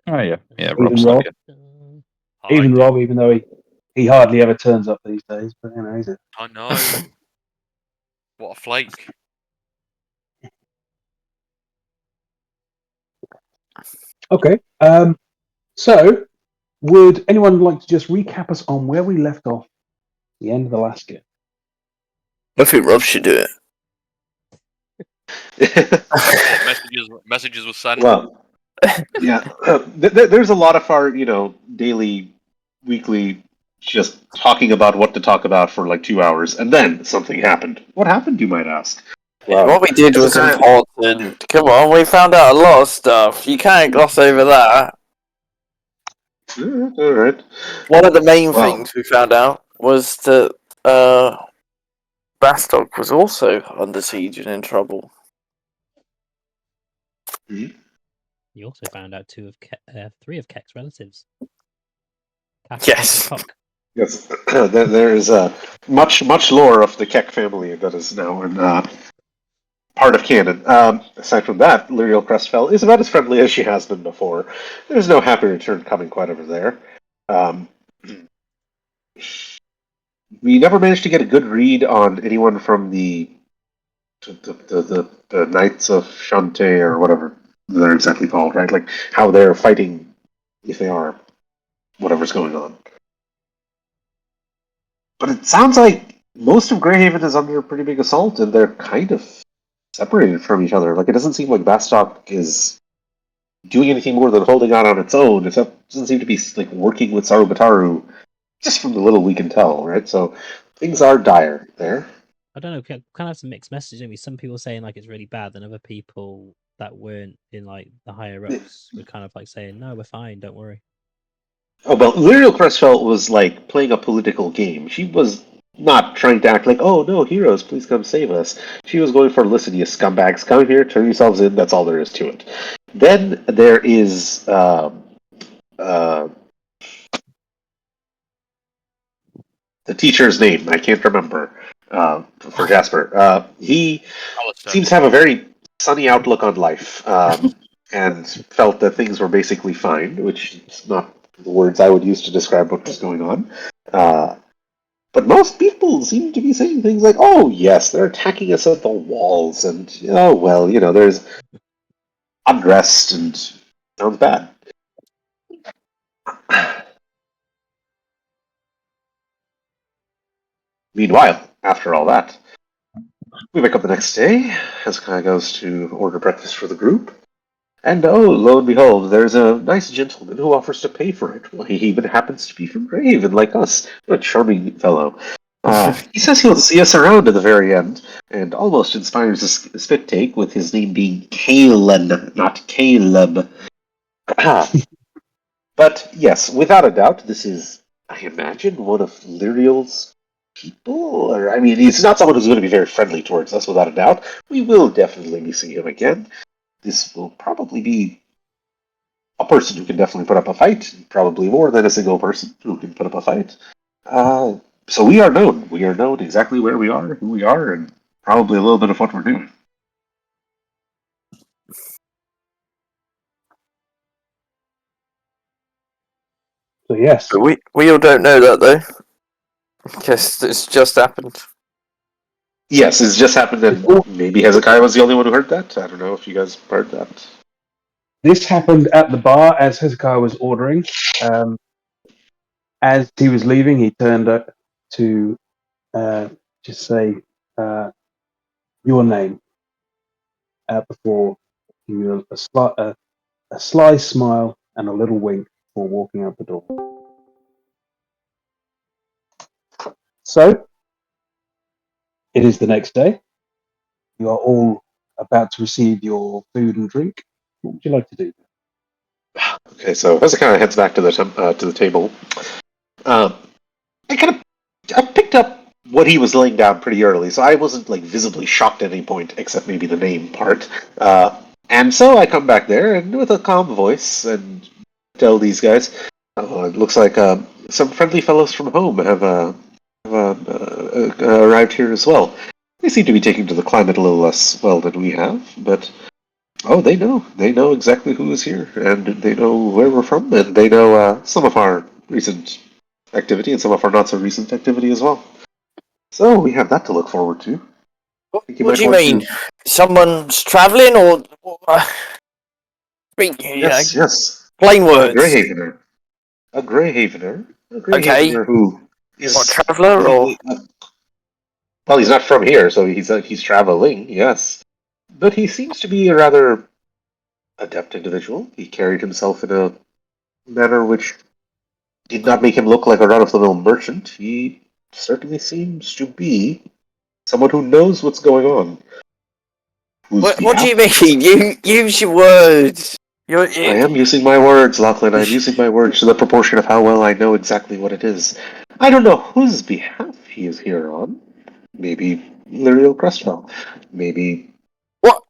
Oh yeah, yeah. Even Rob's not Rob, here. I even do. Rob, even though he hardly ever turns up these days, but he's a I know. What a flake. okay. So would anyone like to just recap us on where we left off at the end of the last game? I think Rob should do What it. messages were sent? Well, yeah, there's a lot of our, daily, weekly, just talking about what to talk about for like 2 hours, and then something happened. What happened, you might ask? What we did was important. Come on, we found out a lot of stuff. You can't gloss over that. All right. One of the main Well, things we found out was that Bastok was also under siege and in trouble. You also found out three of Keck's relatives. Yes. yes, there is much lore of the Keck family that is now in part of canon. Aside from that, Lyriel Crestfell is about as friendly as she has been before. There's no happy return coming quite over there. We never managed to get a good read on anyone from the Knights of Shantae or whatever they're exactly called, right? Like how they're fighting, if they are, whatever's going on. But it sounds like most of Greyhaven is under a pretty big assault, and they're kind of separated from each other. Like, it doesn't seem like Bastok is doing anything more than holding out on its own. It doesn't seem to be like working with Sarubataru, just from the little we can tell, right? So things are dire there. I don't know. We kind of have some mixed messages, don't we? Some people saying like it's really bad, and other people that weren't in like the higher ups were kind of like saying, "No, we're fine. Don't worry." Oh, well, Lyriel Crestfell was like playing a political game. She was not trying to act like, oh no, heroes, please come save us. She was going for, listen, you scumbags, come here, turn yourselves in, that's all there is to it. Then there is the teacher's name, I can't remember, for Jasper. He seems to have a very sunny outlook on life, and felt that things were basically fine, which is not the words I would use to describe what was going on. But most people seem to be saying things like, oh, yes, they're attacking us at the walls, and, oh, well, there's unrest, and sounds bad. Meanwhile, after all that, we wake up the next day. Hezekiah goes to order breakfast for the group. And oh, lo and behold, there's a nice gentleman who offers to pay for it. Well, he even happens to be from Greyhaven, like us. What a charming fellow. He says he'll see us around at the very end, and almost inspires a spit take with his name being Kalen, not Caleb. But yes, without a doubt, this is, I imagine, one of Lyriel's people. Or, I mean, he's not someone who's going to be very friendly towards us, without a doubt. We will definitely be seeing him again. This will probably be a person who can definitely put up a fight, probably more than a single person who can put up a fight. So we are known. We are known exactly where we are, who we are, and probably a little bit of what we're doing. So yes, But we all don't know that though. Guess it's just happened. Yes, it's just happened, and maybe Hezekiah was the only one who heard that. I don't know if you guys heard that. this happened at the bar as Hezekiah was ordering. As he was leaving, he turned up to just say your name before you a sly smile and a little wink before walking out the door. So it is the next day. You are all about to receive your food and drink. What would you like to do? Okay, so Hezekiah heads back to the table. I picked up what he was laying down pretty early, so I wasn't like visibly shocked at any point, except maybe the name part. And so I come back there and with a calm voice and tell these guys, it looks like some friendly fellows from home have arrived here as well. They seem to be taking to the climate a little less well than we have, but Oh, they know. They know exactly who is here, and they know where we're from, and they know some of our recent activity and some of our not so recent activity as well. So we have that to look forward to. think you What might do you want mean? to. Someone's travelling, or speak? Yes, yes. Plain A words. Greyhavener. A Greyhavener. A Okay. Greyhavener who What, is traveller, or seemingly. Well, he's not from here, so he's traveling. Yes, but he seems to be a rather adept individual. He carried himself in a manner which did not make him look like a run-of-the-mill merchant. He certainly seems to be someone who knows what's going on. Whose what do you behalf mean? You use your words. I am using my words, Lachlan. I'm using my words to the proportion of how well I know exactly what it is. I don't know whose behalf he is here on. Maybe Lyriel Crestfell. Maybe what?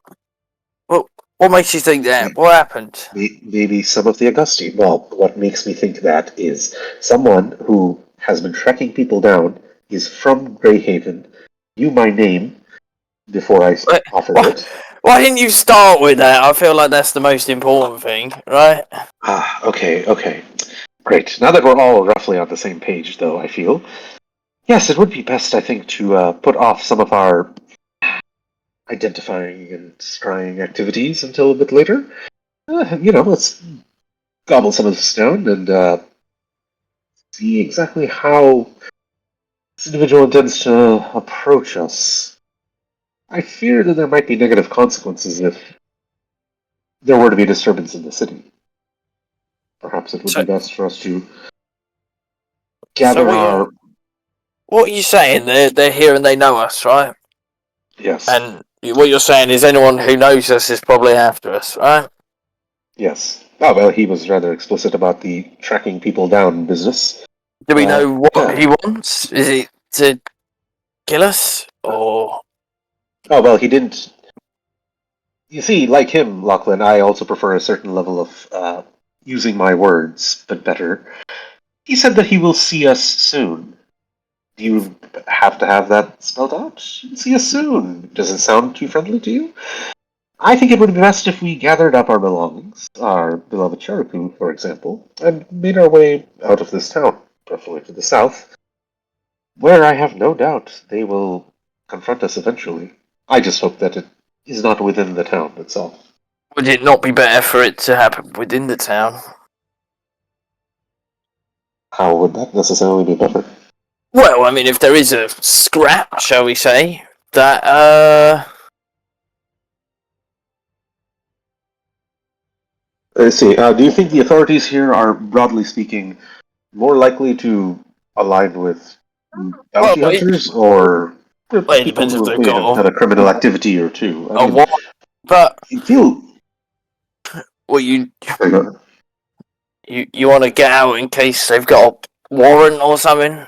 What makes you think that? What happened? maybe some of the Augusti. Well, what makes me think that is someone who has been tracking people down, is from Greyhaven, knew my name before I offered Why, it. why didn't you start with that? I feel like that's the most important thing, right? Okay. Great. Now that we're all roughly on the same page, though, I feel. Yes, it would be best, I think, to put off some of our identifying and scrying activities until a bit later. Let's gobble some of this down and see exactly how this individual intends to approach us. I fear that there might be negative consequences if there were to be a disturbance in the city. Perhaps it would be best for us to gather our. What are you saying? They're here and they know us, right? Yes. And what you're saying is anyone who knows us is probably after us, right? Yes. Oh, well, he was rather explicit about the tracking people down business. Do we know what yeah. he wants? Is it to kill us, or? Oh, well, he didn't. You see, like him, Lachlan, I also prefer a certain level of using my words, but better. He said that he will see us soon. Do you have to have that spelled out? See us soon. Does it sound too friendly to you? I think it would be best if we gathered up our belongings, our beloved Charaku, for example, and made our way out of this town, preferably to the south, where I have no doubt they will confront us eventually. I just hope that it is not within the town itself. Would it not be better for it to happen within the town? How would that necessarily be better? Well, I mean, if there is a scrap, shall we say, that, Let's see. Do you think the authorities here are, broadly speaking, more likely to align with bounty hunters or it people depends if who they've may have got had a criminal activity or two? a what? But, I feel. well, you want to get out in case they've got a warrant or something?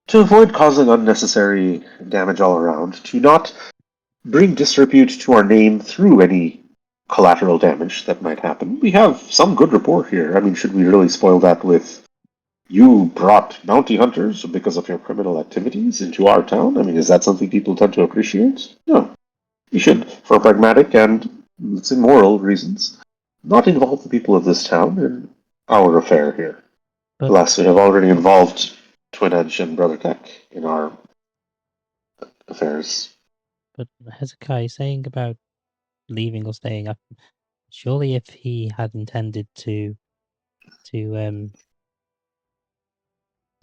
To avoid causing unnecessary damage all around, to not bring disrepute to our name through any collateral damage that might happen. We have some good rapport here. I mean, should we really spoil that with you brought bounty hunters because of your criminal activities into our town? I mean, is that something people tend to appreciate? No. We should, for pragmatic and, let's say, moral reasons, not involve the people of this town in our affair here. But- Alas, we have already involved Twin Edge and Brother Tech in our affairs. But Hezekiah saying about leaving or staying up, surely if he had intended to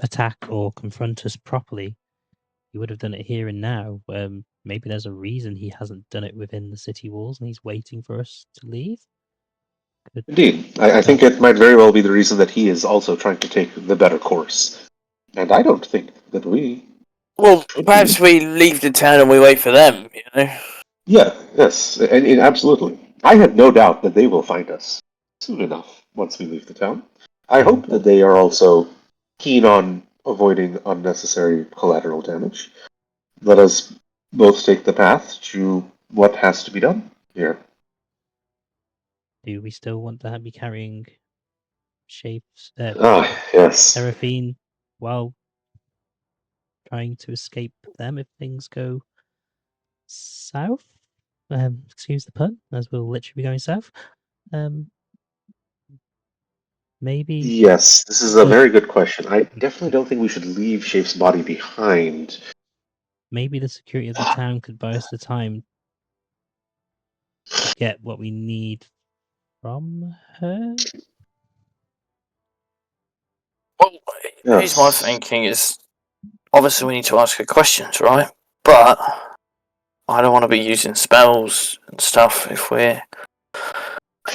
attack or confront us properly, he would have done it here and now. Maybe there's a reason he hasn't done it within the city walls and he's waiting for us to leave. Indeed. I think it might very well be the reason that he is also trying to take the better course. And I don't think that we. Well, perhaps we leave the town and we wait for them, you know? Yeah, yes, and absolutely. I have no doubt that they will find us soon enough once we leave the town. I hope that they are also keen on avoiding unnecessary collateral damage. Let us both take the path to what has to be done here. Do we still want to be carrying shapes? Yes. Seraphine while trying to escape them if things go south? excuse the pun, as we'll literally be going south. Maybe Yes, this is a But- very good question. I definitely don't think we should leave Shape's body behind. maybe the security of the town could buy us the time to get what we need from her. Well, here's my Yes. thinking is obviously we need to ask her questions, right? But I don't want to be using spells and stuff if we're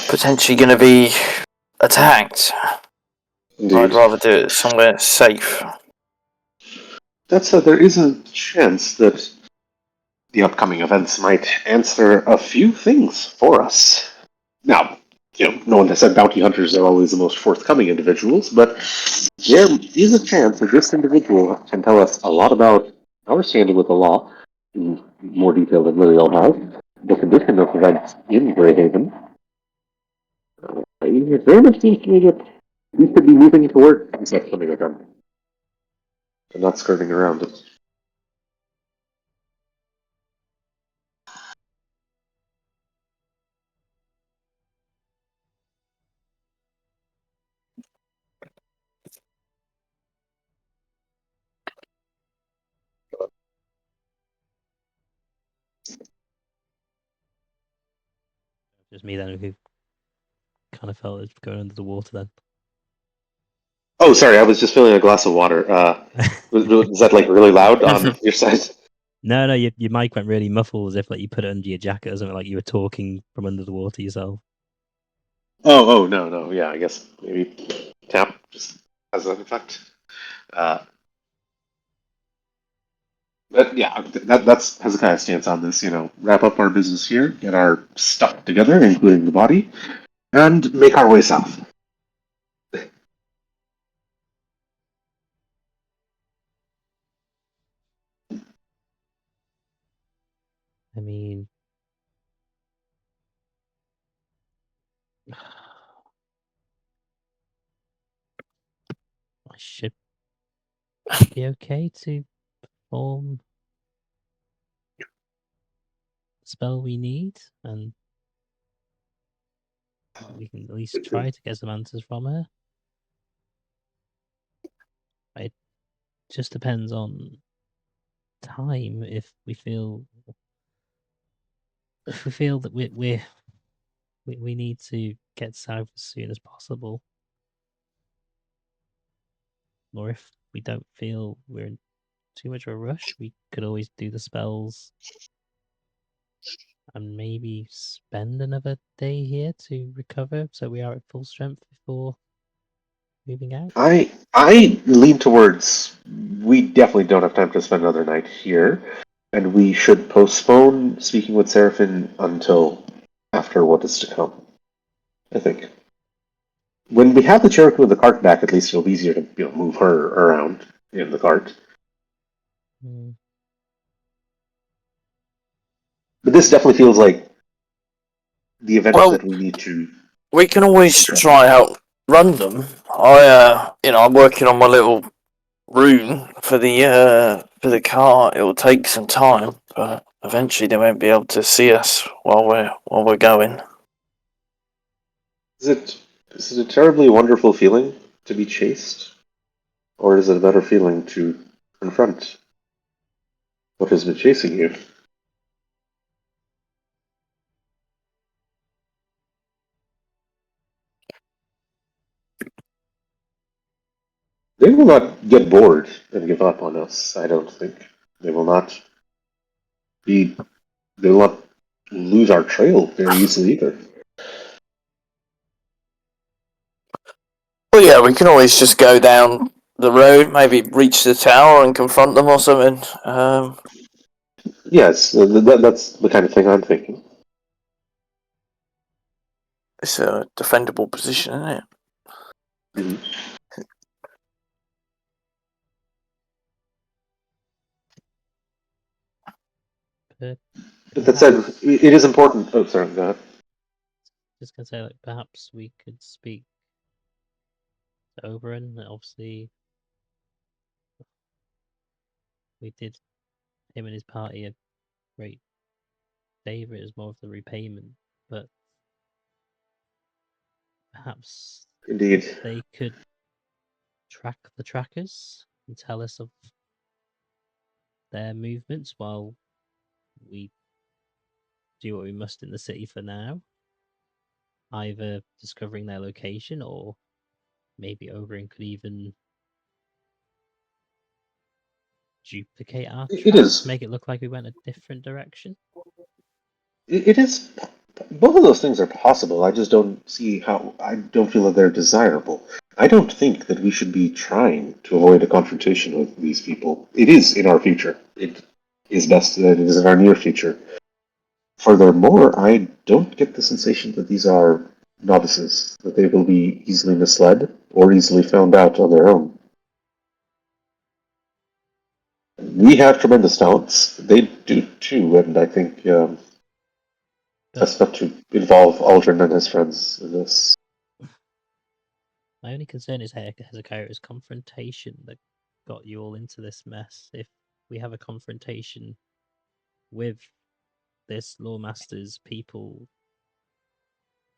potentially going to be attacked. I'd Indeed. rather do it somewhere safe. That said, there is a chance that the upcoming events might answer a few things for us. Now, no one has said bounty hunters are always the most forthcoming individuals, but there is a chance that this individual can tell us a lot about our standing with the law, in more detail than Lilial has, the condition of events in Greyhaven. It very much seems to me that we could be moving toward this upcoming event, and not skirting around it. Just me then, who kind of felt it going under the water then. Oh, sorry, I was just filling a glass of water. Was that like really loud on your side? No, your mic went really muffled as if like you put it under your jacket or something, like you were talking from under the water yourself. Oh, no. Yeah, I guess maybe tap just has that effect. But yeah, that's Hezekiah's stance on this. Wrap up our business here, get our stuff together, including the body, and make our way south. I mean, I should be okay to perform the spell we need, and we can at least try to get some answers from her. It just depends on time. If we feel that we need to get south as soon as possible, or if we don't feel we're in too much of a rush, we could always do the spells and maybe spend another day here to recover, so we are at full strength before moving out. I lean towards we definitely don't have time to spend another night here, and we should postpone speaking with Seraphine until after what is to come. I think when we have the Cherokee with the cart back, at least it'll be easier to move her around in the cart. Hmm. But this definitely feels like the event Well, that we need to. we can always try out run them. I'm working on my little rune for the car. It will take some time, but eventually they won't be able to see us while we're going. Is it a terribly wonderful feeling to be chased, or is it a better feeling to confront what has been chasing you? They will not get bored and give up on us, I don't think. They will not be. They will not lose our trail very easily either. Well, yeah, we can always just go down the road, maybe reach the tower and confront them or something. Yes, that's the kind of thing I'm thinking. It's a defendable position, isn't it? Mm-hmm. But that said, it is important. Oh, sorry, go ahead. Just gonna say, like, perhaps we could speak to Oberon. Obviously, we did him and his party a great favor is more of the repayment, but perhaps Indeed. they could track the trackers and tell us of their movements while we do what we must in the city for now. Either discovering their location, or maybe Oberyn could even duplicate our It tracks, is. make it look like we went a different direction. It is. Both of those things are possible. I just don't see how. I don't feel that they're desirable. I don't think that we should be trying to avoid a confrontation with these people. It is in our future. It is best that it is in our near future. Furthermore, I don't get the sensation that these are novices, that they will be easily misled or easily found out on their own. We have tremendous talents. They do too, and I think that's not to involve Aldrin and his friends in this. My only concern is Hezekiah's confrontation that got you all into this mess. If we have a confrontation with this Lawmaster's people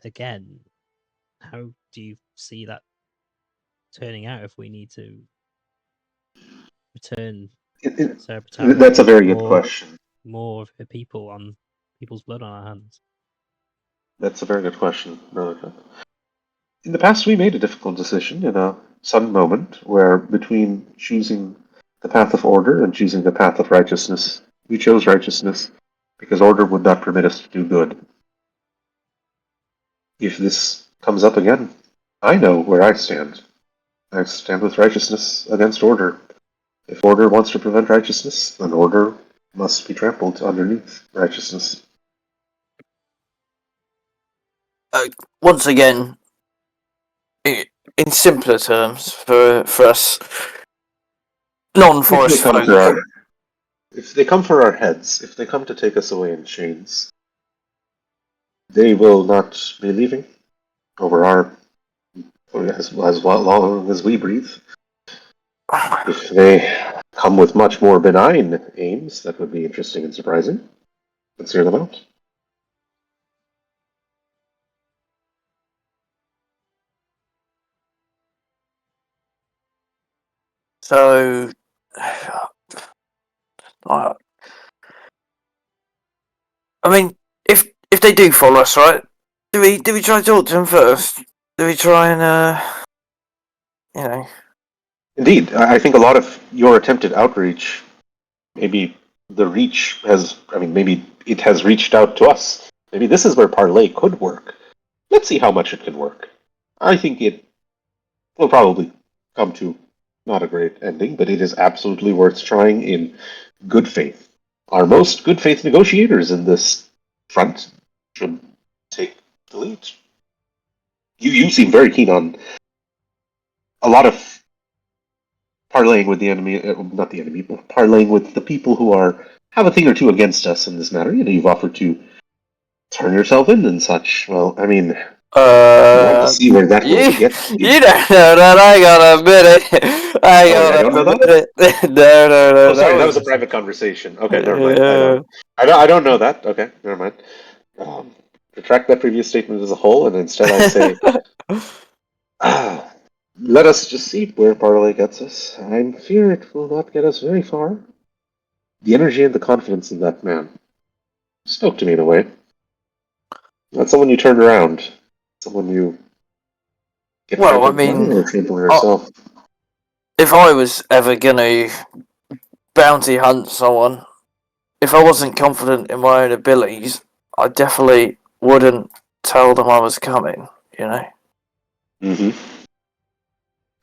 again, how do you see that turning out if we need to return Sarah Patara That's a with very good question. more of her people's blood on our hands? That's a very good question, Relica. In the past, we made a difficult decision in a sudden moment where between choosing the path of order and choosing the path of righteousness, we chose righteousness because order would not permit us to do good. If this comes up again, I know where I stand. I stand with righteousness against order. If order wants to prevent righteousness, then order must be trampled underneath righteousness. Once again, in simpler terms, for us non-forest folk. If they come for our heads, if they come to take us away in chains, they will not be leaving over our as long as we breathe. If they come with much more benign aims, that would be interesting and surprising. Let's hear them out. So, I mean, if they do follow us, right? Do we try to talk to them first? Do we try and you know? Indeed, I think a lot of your attempted outreach, maybe the reach has. I mean, maybe it has reached out to us. Maybe this is where Parlay could work. Let's see how much it can work. I think it will probably come to not a great ending, but it is absolutely worth trying in good faith. Our most good faith negotiators in this front should take the lead. You seem very keen on a lot of parlaying with the enemy, not the enemy, but parlaying with the people who have a thing or two against us in this matter. You know, you've offered to turn yourself in and such. Well, I mean, you want to see where that will get you. You don't know that. I gotta admit it. I don't know admit it. No. Oh, sorry, that was a private conversation. Okay, never mind. Yeah. I don't know that. Okay, never mind. Retract that previous statement as a whole, and instead I say, let us just see where Parlay gets us. I fear it will not get us very far. The energy and the confidence in that man spoke to me in a way. Not someone you turned around. Someone you get Well, I trampled by mean, or trample yourself. if I was ever gonna bounty hunt someone, if I wasn't confident in my own abilities, I definitely wouldn't tell them I was coming, you know? Mm-hmm.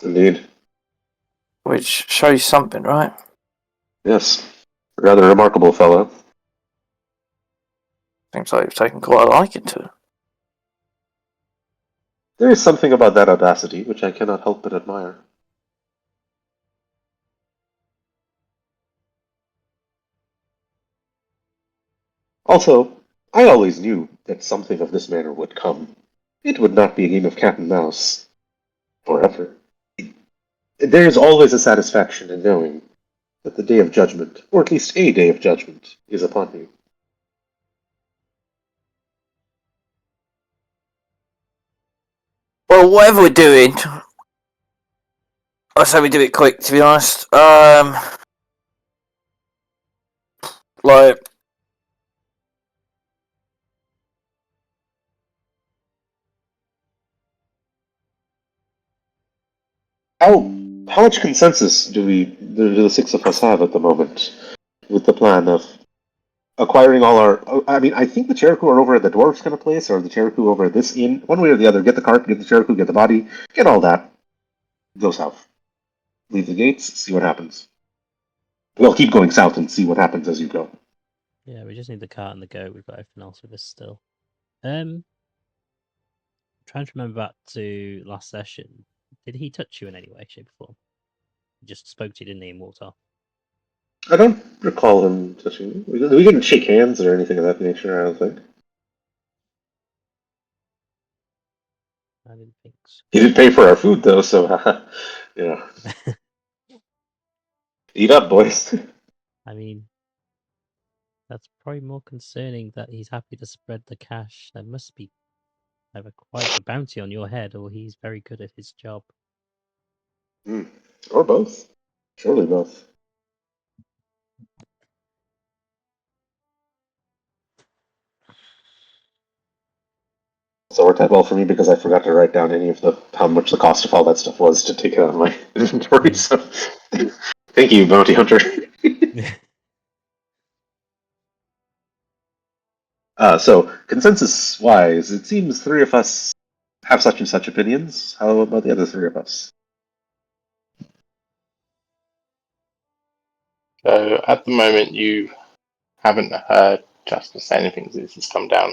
Indeed. Which shows something, right? Yes. Rather remarkable fellow. Seems like you've taken quite a liking to it. There is something about that audacity which I cannot help but admire. Also, I always knew that something of this manner would come. It would not be a game of cat and mouse forever. There is always a satisfaction in knowing that the day of judgment, or at least a day of judgment, is upon you. Well, whatever we're doing, I say we do it quick. To be honest, like How much consensus do the six of us have at the moment with the plan of acquiring all our? I mean, I think the Cherokee are over at the dwarves kind of place, or the Cherokee over at this inn. One way or the other. Get the cart, get the Cherokee, get the body, get all that. Go south. Leave the gates. See what happens. Well, keep going south and see what happens as you go. Yeah, we just need the cart and the goat. We've got everything else with us still. Trying to remember back to last session. Did he touch you in any way, shape, or form? He just spoke to you, didn't he, and walked off? I don't recall him touching me. We didn't shake hands or anything of that nature, I don't think. I didn't think so. He did pay for our food, though, so, yeah. Eat up, boys. I mean, that's probably more concerning that he's happy to spread the cash. There must be either quite a bounty on your head, or he's very good at his job. Or both. Surely both. So it worked out well for me because I forgot to write down any of how much the cost of all that stuff was to take it out of my inventory. So, thank you, bounty hunter. So consensus-wise, it seems three of us have such and such opinions. How about the other three of us? So at the moment, you haven't heard Justice say anything since he's come down.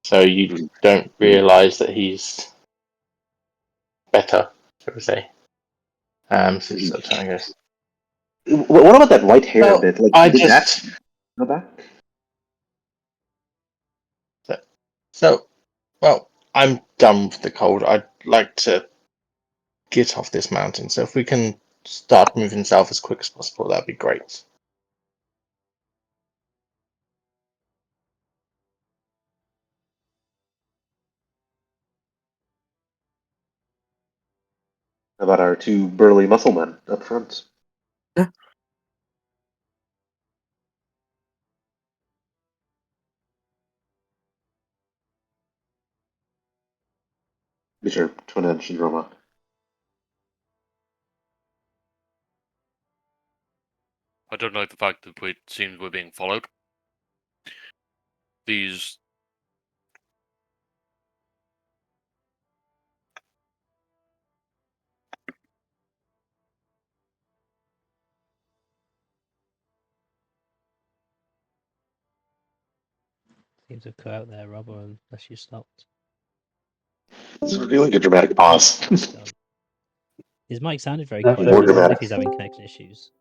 So you don't realise that he's better, shall we say? Since that time ago. What about that white hair Well, bit? Like, I did just that go back? well, I'm done with the cold. I'd like to get off this mountain. So if we can start moving south as quick as possible, that'd be great. How about our two burly muscle men up front? Yeah. Mr. Twin Edge and Roma. I don't like the fact that it seems we're being followed. These Seems to have cut out there, Robbo, unless you stopped. It's a really good dramatic pause. His mic sounded very Yeah, quiet. more I wonder dramatic. if he's having connection issues.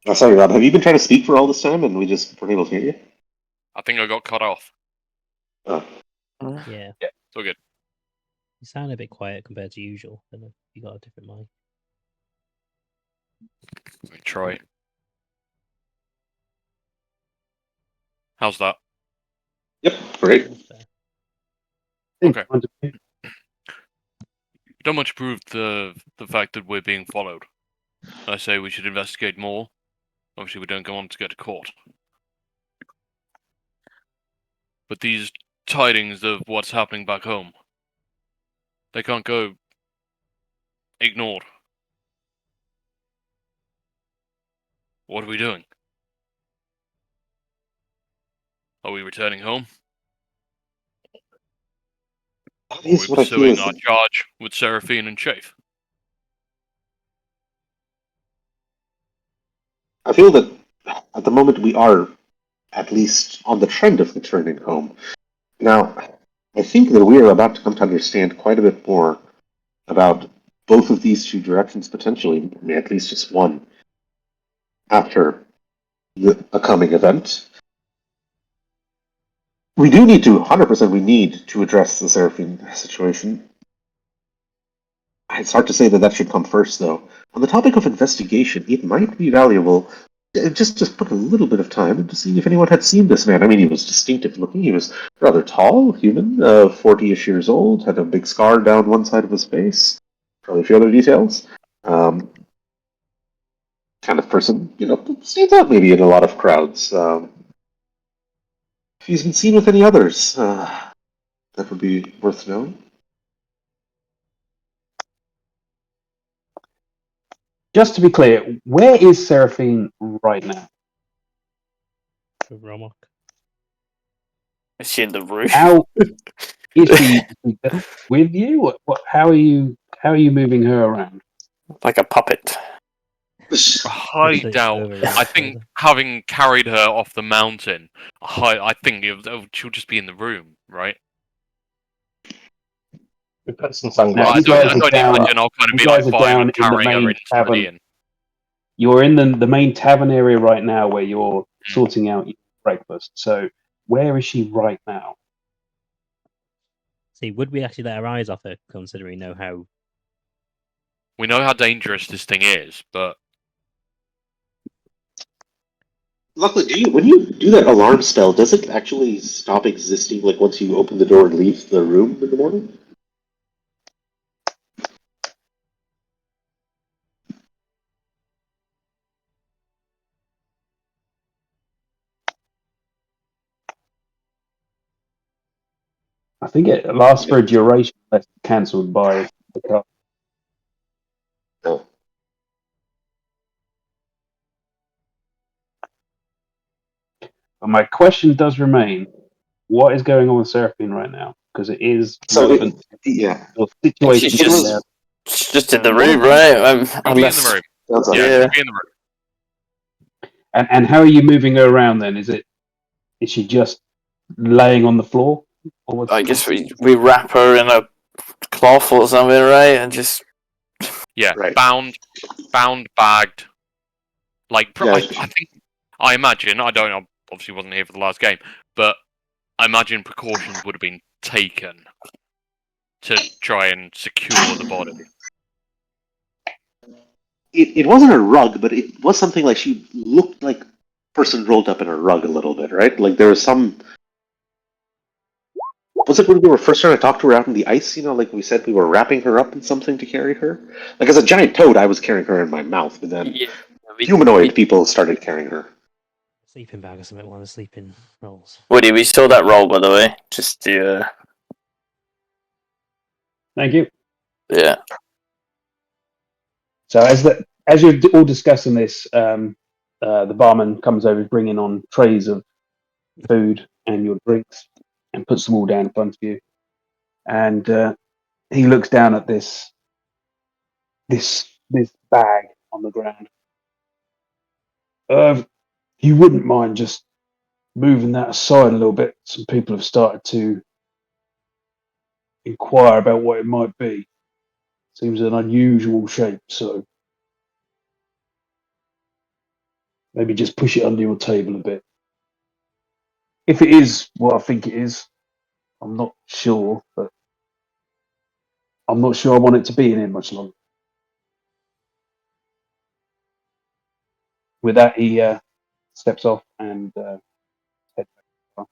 Oh, sorry, Rob. Have you been trying to speak for all this time and we just weren't able to hear you? I think I got cut off. Oh. Yeah. It's all good. You sound a bit quiet compared to usual. I don't know if you got a different mic. Let me try. How's that? Yep, great. That's fair. Okay. Okay. Don't much prove the fact that we're being followed. I say we should investigate more. Obviously, we don't go on to get to court. But these tidings of what's happening back home, they can't go ignored. What are we doing? Are we returning home? Or are we Here's what I feel pursuing is our charge with Seraphine and Chafe? I feel that at the moment we are at least on the trend of returning home. Now, I think that we are about to come to understand quite a bit more about both of these two directions potentially, at least just one, after a coming event. We do need to, 100%, we need to address the Seraphine situation. It's hard to say that should come first, though. On the topic of investigation, it might be valuable just put a little bit of time into seeing if anyone had seen this man. I mean, he was distinctive looking. He was rather tall, human, 40-ish years old, had a big scar down one side of his face, probably a few other details. Kind of person, stands out maybe in a lot of crowds. If he's been seen with any others, that would be worth knowing. Just to be clear, where is Seraphine right now? Romok. Is she in the room? How is she with you? How are you moving her around? Like a puppet. I It's doubt. over I think further. having carried her off the mountain, I think she'll just be in the room, right? We put some Now, sunglasses. you guys I are don't down- imagine I'll kind of you be guys like are fine down and in the carrying her main into the tavern. inn. You're in the main tavern area right now where you're sorting out your breakfast. So where is she right now? See, would we actually let our eyes off her, considering we know how? We know how dangerous this thing is, but Luckily, when you do that alarm spell, does it actually stop existing, like, once you open the door and leave the room in the morning? I think it lasts for a duration unless it's cancelled by the cut. No. But my question does remain: what is going on with Seraphine right now? Because it is So, relevant yeah. to your situation. She's just- there. She's just in the room, right? she'll be in Unless the room. Sounds like Yeah, Yeah. she'll be in the room. And how are you moving her around then? Is she just laying on the floor? Or what's I guess we wrap her in a cloth or something, right? And just Yeah, Right. bound, bagged. Like, Yeah. I imagine, I don't know, obviously wasn't here for the last game, but I imagine precautions would have been taken to try and secure the body. It wasn't a rug, but it was something like she looked like a person rolled up in a rug a little bit, right? Like there was some. Was it when we were first trying to talk to her out in the ice? Like we said, we were wrapping her up in something to carry her. Like as a giant toad, I was carrying her in my mouth, but then humanoid people started carrying her. Sleeping bag or something, one of the sleeping rolls. Woody, we saw that roll, by the way. Just to Thank you. yeah. So as you're all discussing this, the barman comes over, bringing on trays of food and your drinks, and puts them all down in front of you. And he looks down at this bag on the ground. You wouldn't mind just moving that aside a little bit. Some people have started to inquire about what it might be. Seems an unusual shape, so maybe just push it under your table a bit. If it is what I think it is, I'm not sure, but I'm not sure I want it to be in here much longer. With that, he steps off and heads back.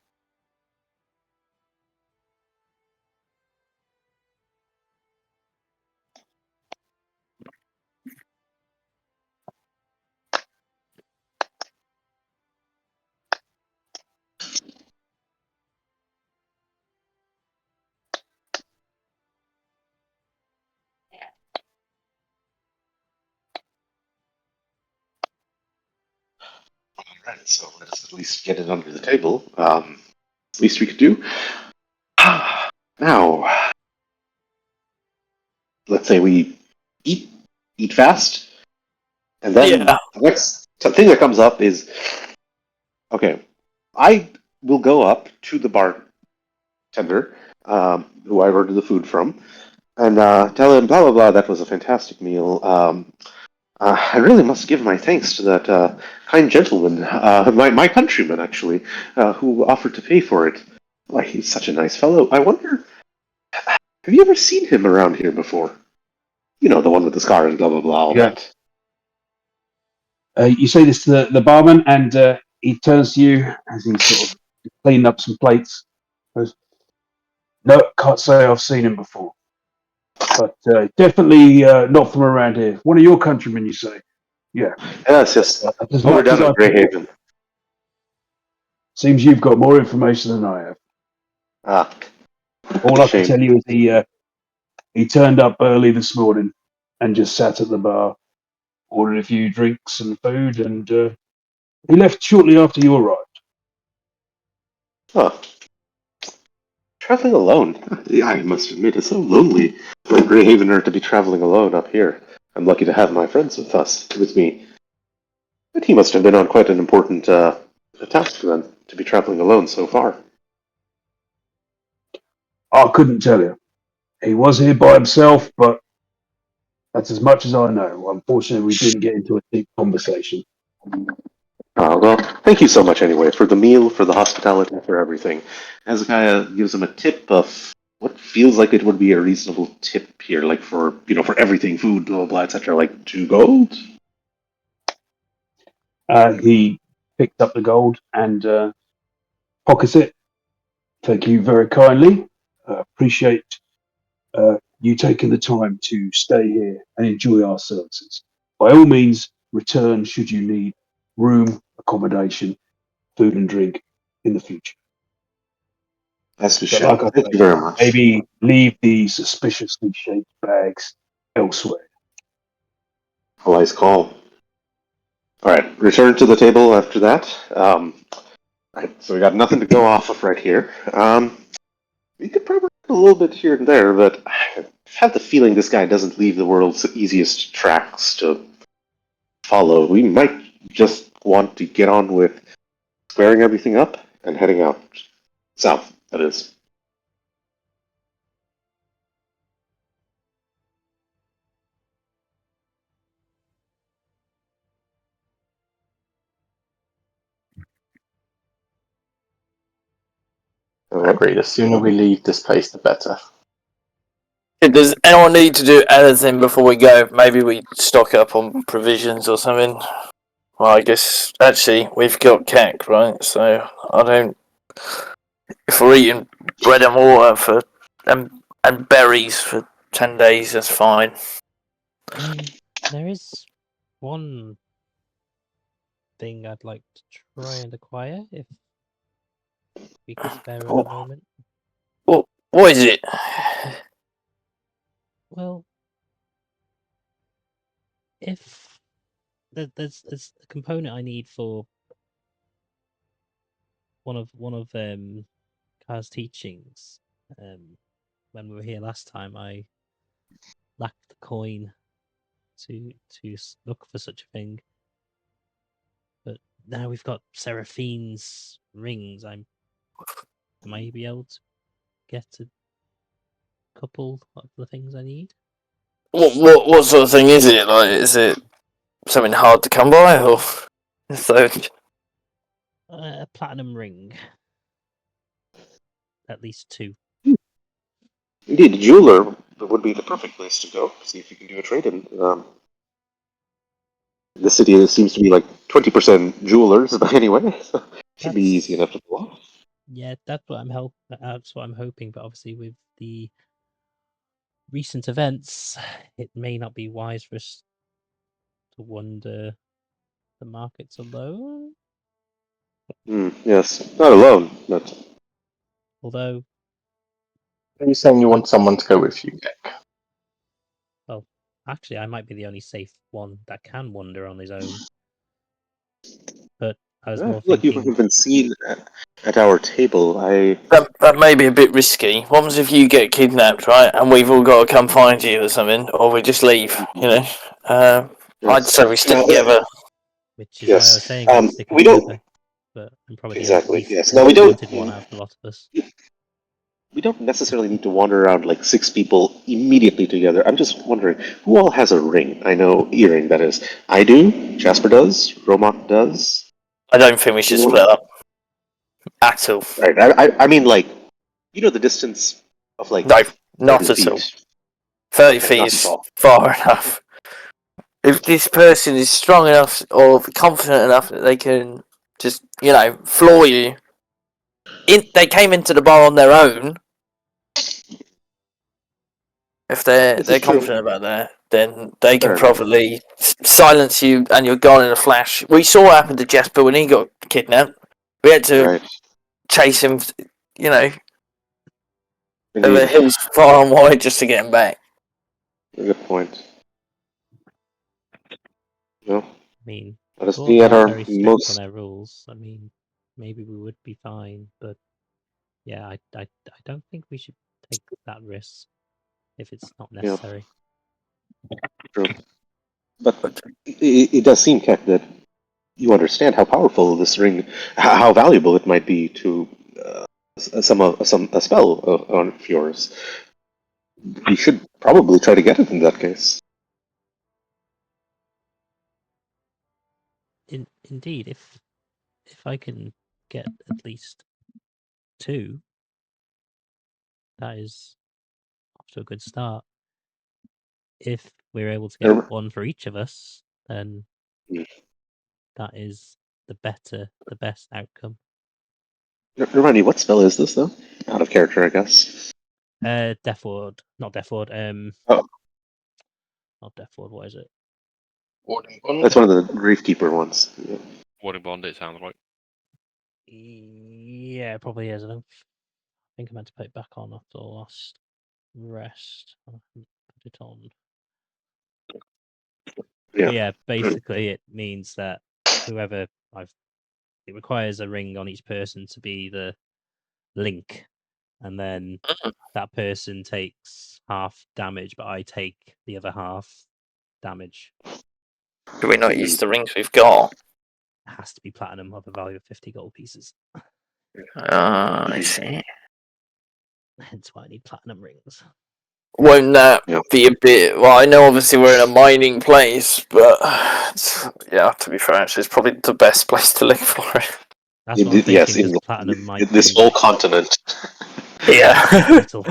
Alright, so let us at least get it under the table. Least we could do. Now, let's say we eat fast, and then Yeah. the next thing that comes up is, okay, I will go up to the bartender, who I ordered the food from, and tell him, blah, blah, blah, that was a fantastic meal. I really must give my thanks to that kind gentleman, my countryman, actually, who offered to pay for it. Why, he's such a nice fellow. I wonder, have you ever seen him around here before? The one with the scars, blah, blah, blah, all Yeah. that. You say this to the barman, and he turns to you as he's sort of cleaning up some plates. Goes, no, can't say I've seen him before, but definitely not from around here. One of your countrymen, you say? Yeah. Yes, yes. As Over much as down I in Greyhaven. seems you've got more information than I have. Ah, All I can shame. tell you is he turned up early this morning and just sat at the bar, ordered a few drinks and food, and he left shortly after you arrived. Huh. Traveling alone? Yeah, I must admit, it's so lonely for a Greyhavener to be traveling alone up here. I'm lucky to have my friends with me. But he must have been on quite an important task then, to be traveling alone so far. I couldn't tell you. He was here by himself, but that's as much as I know. Unfortunately, we didn't get into a deep conversation. Well, thank you so much anyway, for the meal, for the hospitality, for everything. Hezekiah gives him a tip of what feels like it would be a reasonable tip here, like for everything, food, blah, blah, etc., like 2 gold? He picked up the gold and pockets it. Thank you very kindly. Appreciate you taking the time to stay here and enjoy our services. By all means, return should you need room, accommodation, food and drink in the future. As we But shall. like I Thank say, you very much. maybe leave the suspiciously shaped bags elsewhere. A wise call. Alright, return to the table after that. Right, so we got nothing to go off of right here. We could probably a little bit here and there, but I have the feeling this guy doesn't leave the world's easiest tracks to follow. We might just want to get on with squaring everything up and heading out south, that is. I agree. The sooner we leave this place, the better. Does anyone need to do anything before we go? Maybe we stock up on provisions or something. Well, I guess actually we've got kek, right? So I don't. If we're eating bread and water for and berries for 10 days, that's fine. There is one thing I'd like to try and acquire, if we could spare a moment. What is it? Well, if there's a component I need for one of Kai's teachings. When we were here last time, I lacked the coin to look for such a thing. But now we've got Seraphine's rings. I may be able to get a couple of the things I need. What sort of thing is it? Like, is it something hard to come by, or so? A platinum ring. At least 2. Indeed, a jeweler would be the perfect place to go. See if you can do a trade-in. The city seems to be like 20% jewelers, but anyway, so should be easy enough to pull off. Yeah, that's what I'm hoping. But obviously, with the recent events, it may not be wise for us to wander the markets alone. Yes, not alone, but Although, Are you saying you want someone to go with you, Gek? well, actually, I might be the only safe one that can wander on his own. But I was more look, you thinking. haven't been seen at our table. That may be a bit risky. What happens if you get kidnapped, right? And we've all got to come find you or something, or we just leave, you know? I'd say we stick together. Which is why I was saying we'd stick we together. don't But I'm probably exactly. the Yes, least now we don't. wanted one out of the lot of us. We don't necessarily need to wander around like 6 people immediately together. I'm just wondering who all has a ring. I know earring. That is, I do. Jasper does. Romok does. I don't think we should split up at all. Right. I mean, like, the distance of like No, not 30 at all. feet. 30 feet is far enough. if this person is strong enough or confident enough that they can just, floor you. They came into the bar on their own. If they're This is true. confident about that, then they can Fair enough. probably silence you, and you're gone in a flash. We saw what happened to Jesper when he got kidnapped. We had to Right. chase him, over Indeed. hills far and wide just to get him back. Good point. No, I mean, let us Gordon be at are our very strict most. on their rules. I mean, maybe we would be fine, but yeah, I don't think we should take that risk if it's not necessary. True. But it does seem, Keck, that you understand how powerful this ring, how valuable it might be to a spell of yours. You should probably try to get it in that case. Indeed, if I can get at least 2, that is off to a good start. If we're able to get 1 for each of us, then that is the best outcome. Remind me, what spell is this, though? Out of character, I guess. Death Ward, not Death Ward. Oh. Not Death Ward. What is it? Warding Bond. That's one of the Griefkeeper ones. Yeah. Warding Bond, it sounds like. Yeah, it probably is. I think I meant to put it back on after the last rest. I haven't put it on. Yeah. But yeah, basically it means that whoever it requires a ring on each person to be the link, and then that person takes half damage, but I take the other half damage. Do we not use the rings we've got? It has to be platinum of a value of 50 gold pieces. I see. Hence why I need platinum rings. Won't that Yep. be a bit... Well, I know obviously we're in a mining place, but... yeah, to be fair, actually, it's probably the best place to look for it. That's what I'm thinking, Yes, because platinum might this be whole continent. Yeah. metal.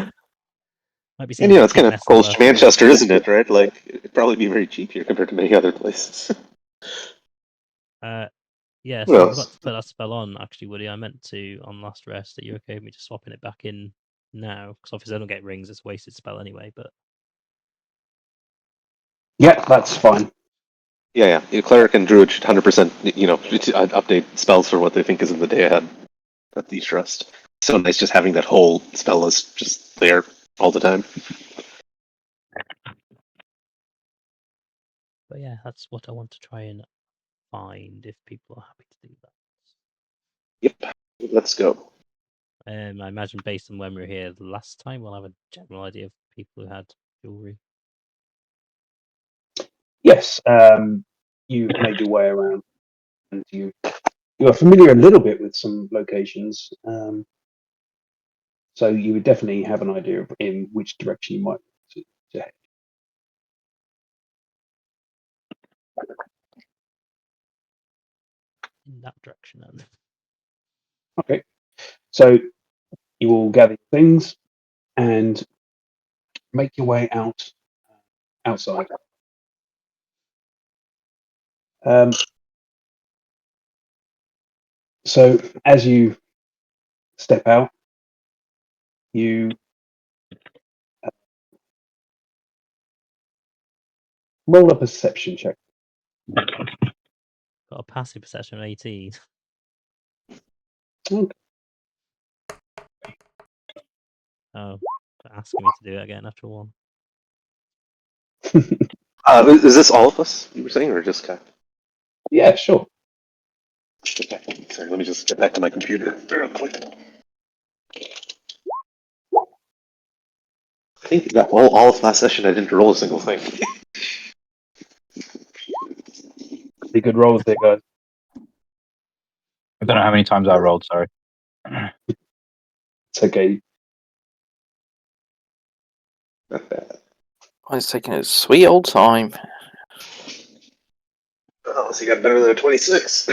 Might be And it's something kind of metal close to after all. Manchester, isn't it? Right? Like, it'd probably be very cheap here compared to many other places. Yeah, What so I else? forgot to put that spell on, actually, Woody. I meant to on last rest. That you okay with me just swapping it back in now? Because obviously I don't get rings, it's a wasted spell anyway, but... Yeah, that's fine. Yeah. Your cleric and druid should 100%, update spells for what they think is in the day ahead at each rest. So nice just having that whole spell list just there all the time. But yeah, that's what I want to try and find if people are happy to do that. Yep. Let's go. I imagine based on when we were here the last time, we'll have a general idea of people who had jewellery. Yes, you made your way around, and you are familiar a little bit with some locations, so you would definitely have an idea of in which direction you might want to head. In that direction, then. Okay, so you will gather your things and make your way outside. So as you step out, you roll a perception check. Got a passive perception of 18. Okay. Oh, asking me to do it again after 1. Is this all of us, you were saying, or just Kai? Yeah, sure. Okay. Sorry, let me just get back to my computer very quick. I think that all of last session I didn't roll a single thing. Pretty good rolls there, guys. I don't know how many times I rolled, sorry. It's okay. Not bad. It's taking a sweet old time. Oh, so you got better than a 26.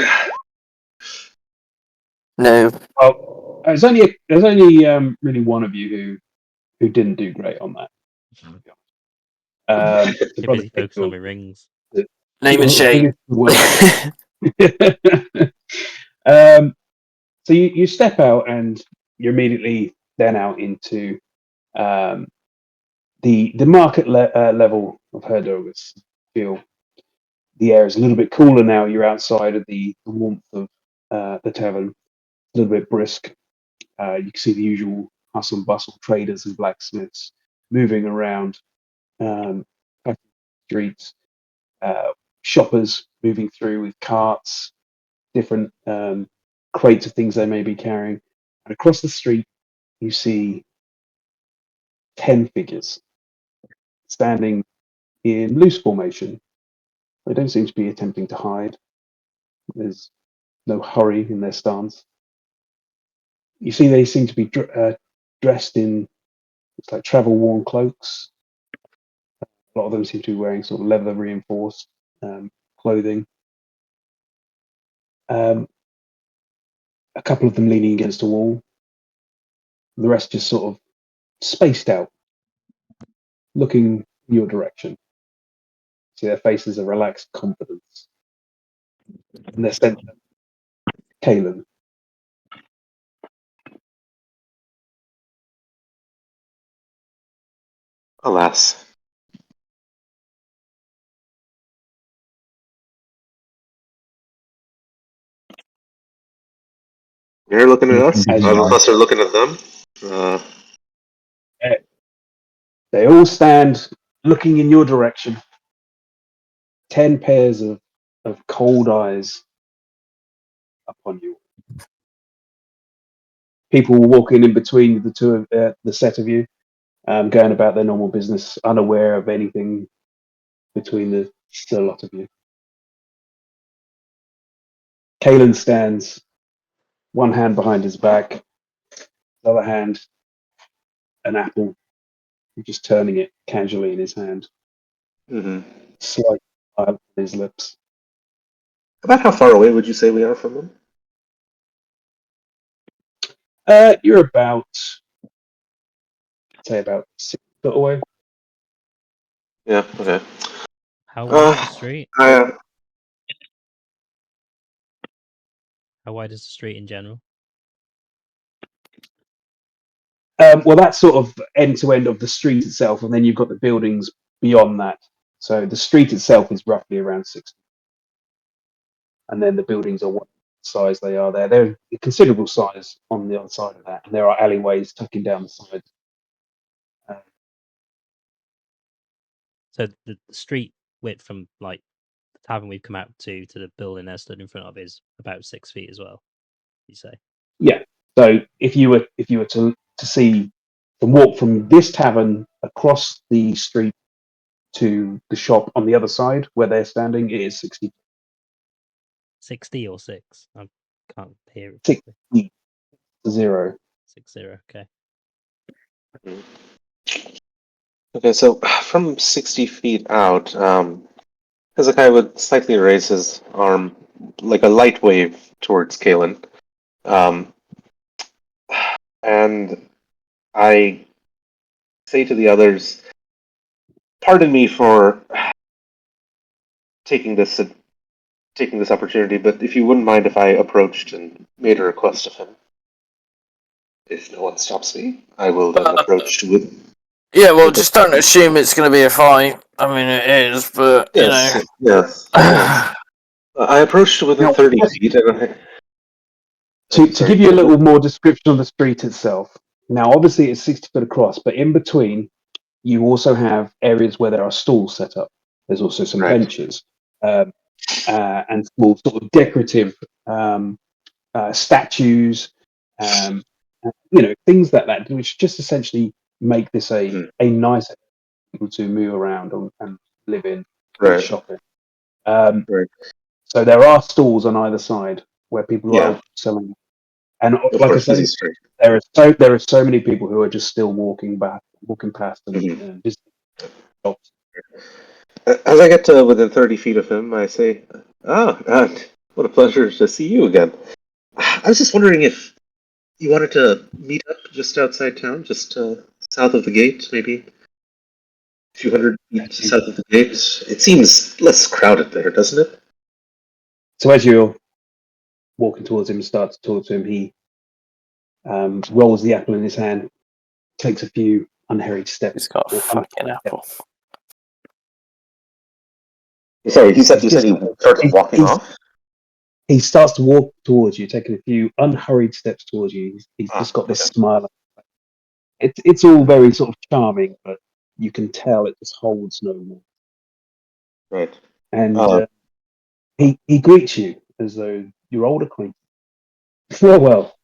No. Well, there's only really one of you who didn't do great on that. Too busy focusing on my rings. Name and shame. So you step out and you're immediately then out into the market level of Herdogus. Feel the air is a little bit cooler now. You're outside of the warmth of the tavern, a little bit brisk. You can see the usual hustle and bustle, traders and blacksmiths moving around streets, shoppers moving through with carts, different crates of things they may be carrying. And across the street, you see 10 figures standing in loose formation. They don't seem to be attempting to hide. There's no hurry in their stance. You see they seem to be dressed in, it's like travel-worn cloaks. A lot of them seem to be wearing sort of leather-reinforced clothing. A couple of them leaning against a wall. The rest just sort of spaced out, looking your direction. See their faces of relaxed confidence. And their center, Kalen. Alas. They're looking at us. As All you- of us are looking at them. They all stand looking in your direction. 10 pairs of cold eyes upon you. People walking in between the two of the set of you, going about their normal business, unaware of anything between the lot of you. Kalen stands, one hand behind his back, the other hand, an apple, just turning it casually in his hand. Mm-hmm. Slight smile on his lips. About how far away would you say we are from them? You're about, say, about 6 foot away. Yeah, okay. How wide is the street? How wide is the street in general? Well, that's sort of end to end of the street itself, and then you've got the buildings beyond that. So the street itself is roughly around 60, and then the buildings are what size they are there. They're a considerable size on the other side of that, and there are alleyways tucking down the side. So the street width from like the tavern we've come out to the building they're stood in front of is about 6 feet as well. You say? Yeah. So if you were to see the walk from this tavern across the street to the shop on the other side where they're standing, it is 60. 60 or 6? I can't hear it. 60 to 0. 60. Okay. Okay, so from 60 feet out, Hezekiah would slightly raise his arm like a light wave towards Kalen. And I say to the others, pardon me for taking this opportunity, but if you wouldn't mind if I approached and made a request of him. If no one stops me, I will then approach with... Yeah, well, just don't assume it's going to be a fight. I mean, it is, but, Yes. I approached within Now, 30 feet. And to give you a little more description of the street itself. Now, obviously, it's 60 foot across, but in between, you also have areas where there are stalls set up. There's also some benches and small sort of decorative statues, things like that, which just essentially make this a nice area for people to move around and live in and shop in. So there are stalls on either side where people are selling. And like I said, there are so many people who are just still walking past and visiting shops. As I get to within 30 feet of him, I say, what a pleasure to see you again. I was just wondering if you wanted to meet up just outside town, just south of the gate, maybe A few hundred feet south of the gate. It seems less crowded there, doesn't it? So as you're walking towards him, start to talk to him, he rolls the apple in his hand, takes a few unhurried steps. He's got a fucking apple. Sorry, you said he He's started walking off? He starts to walk towards you, taking a few unhurried steps towards you. He's just got this Okay. smile. It's all very sort of charming, but you can tell it just holds no more. Right. And he greets you as though you're old acquaintance. Well,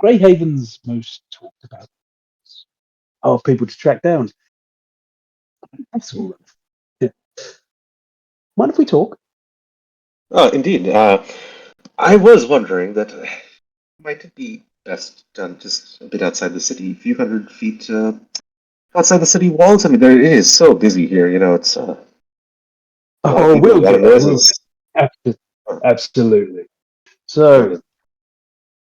Greyhaven's most talked about are people to track down. That's all right. Mind if we talk? Oh, indeed. I was wondering that might it be best done just a bit outside the city, a few hundred feet outside the city walls? I mean, it is so busy here. It's a lot of people, We'll a lot of get. noises. Absolutely. So,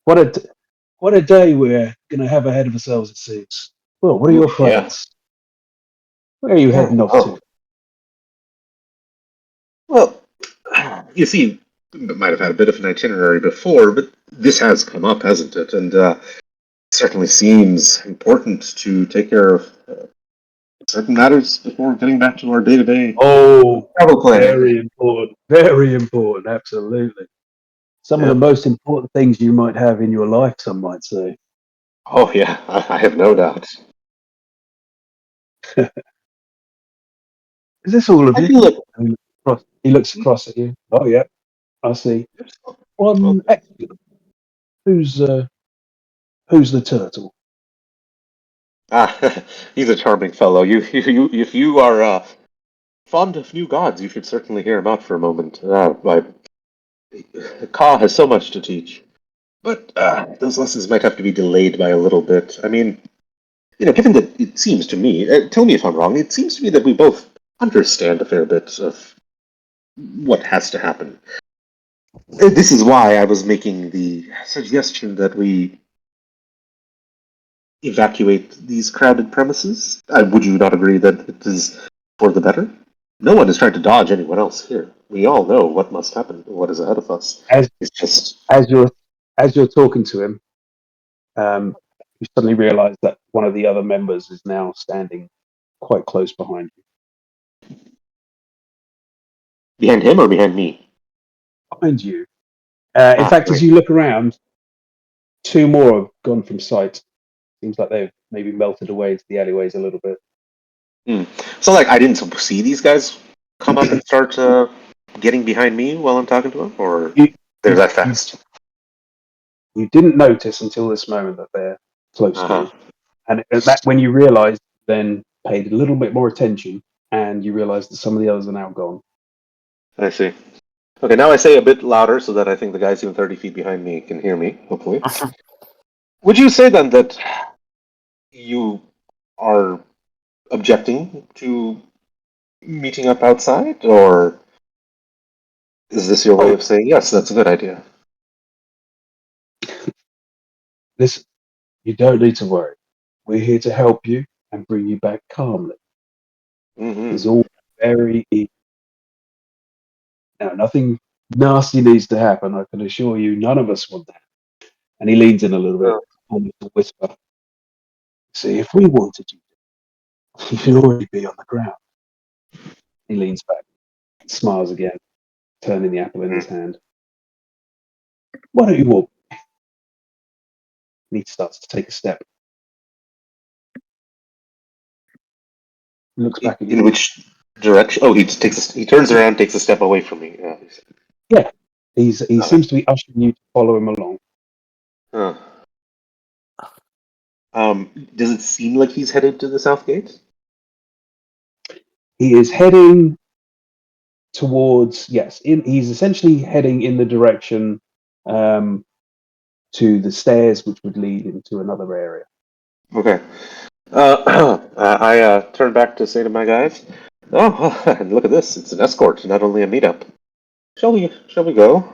what a day we're going to have ahead of ourselves, it seems. Well, what are your Yeah. plans? Where are you heading off Oh. to? Well, you see, might have had a bit of an itinerary before, but this has come up, hasn't it? And certainly seems important to take care of certain matters before getting back to our day-to-day Oh, travel planning. very important. Very important, absolutely. Some of Yeah. the most important things you might have in your life, some might say. Oh, yeah, I have no doubt. Is this all of I you? feel like He looks across at you. Oh, yeah, I see. Excellent. Who's the turtle? he's a charming fellow. If you are fond of new gods, you should certainly hear him out for a moment. Ka has so much to teach, but those lessons might have to be delayed by a little bit. I mean, given that it seems to me, tell me if I'm wrong, it seems to me that we both understand a fair bit of what has to happen. This is why I was making the suggestion that we evacuate these crowded premises. Would you not agree that it is for the better? No one is trying to dodge anyone else here. We all know what must happen, what is ahead of us. It's just As you're talking to him, you suddenly realise that one of the other members is now standing quite close behind you. behind him or behind me. Behind you. In fact, Right. as you look around, two more have gone from sight. Seems like they've maybe melted away into the alleyways a little bit. So, I didn't see these guys come up and start getting behind me while I'm talking to them, or they're that fast. You didn't notice until this moment that they're close to Uh-huh. you, and that when you realised, then paid a little bit more attention, and you realised that some of the others are now gone. I see. Okay, now I say a bit louder so that I think the guys even 30 feet behind me can hear me, hopefully. Would you say then that you are objecting to meeting up outside, or is this your way of saying, yes, that's a good idea? Listen, you don't need to worry. We're here to help you and bring you back calmly. Mm-hmm. It's all very easy. Now, nothing nasty needs to happen. I can assure you, none of us want that. And he leans in a little bit, almost a whisper. See, if we wanted you, you should already be on the ground. He leans back, smiles again, turning the apple in his hand. Why don't you walk? And he starts to take a step. He looks back at you. In which direction? Oh, he turns around, takes a step away from me. Yeah, he seems to be ushering you to follow him along. Huh. Does it seem like he's headed to the south gate? He is heading towards, yes, he's essentially heading in the direction to the stairs, which would lead into another area. Okay. I turn back to say to my guys, "Oh, and look at this! It's an escort, not only a meetup. Shall we go?"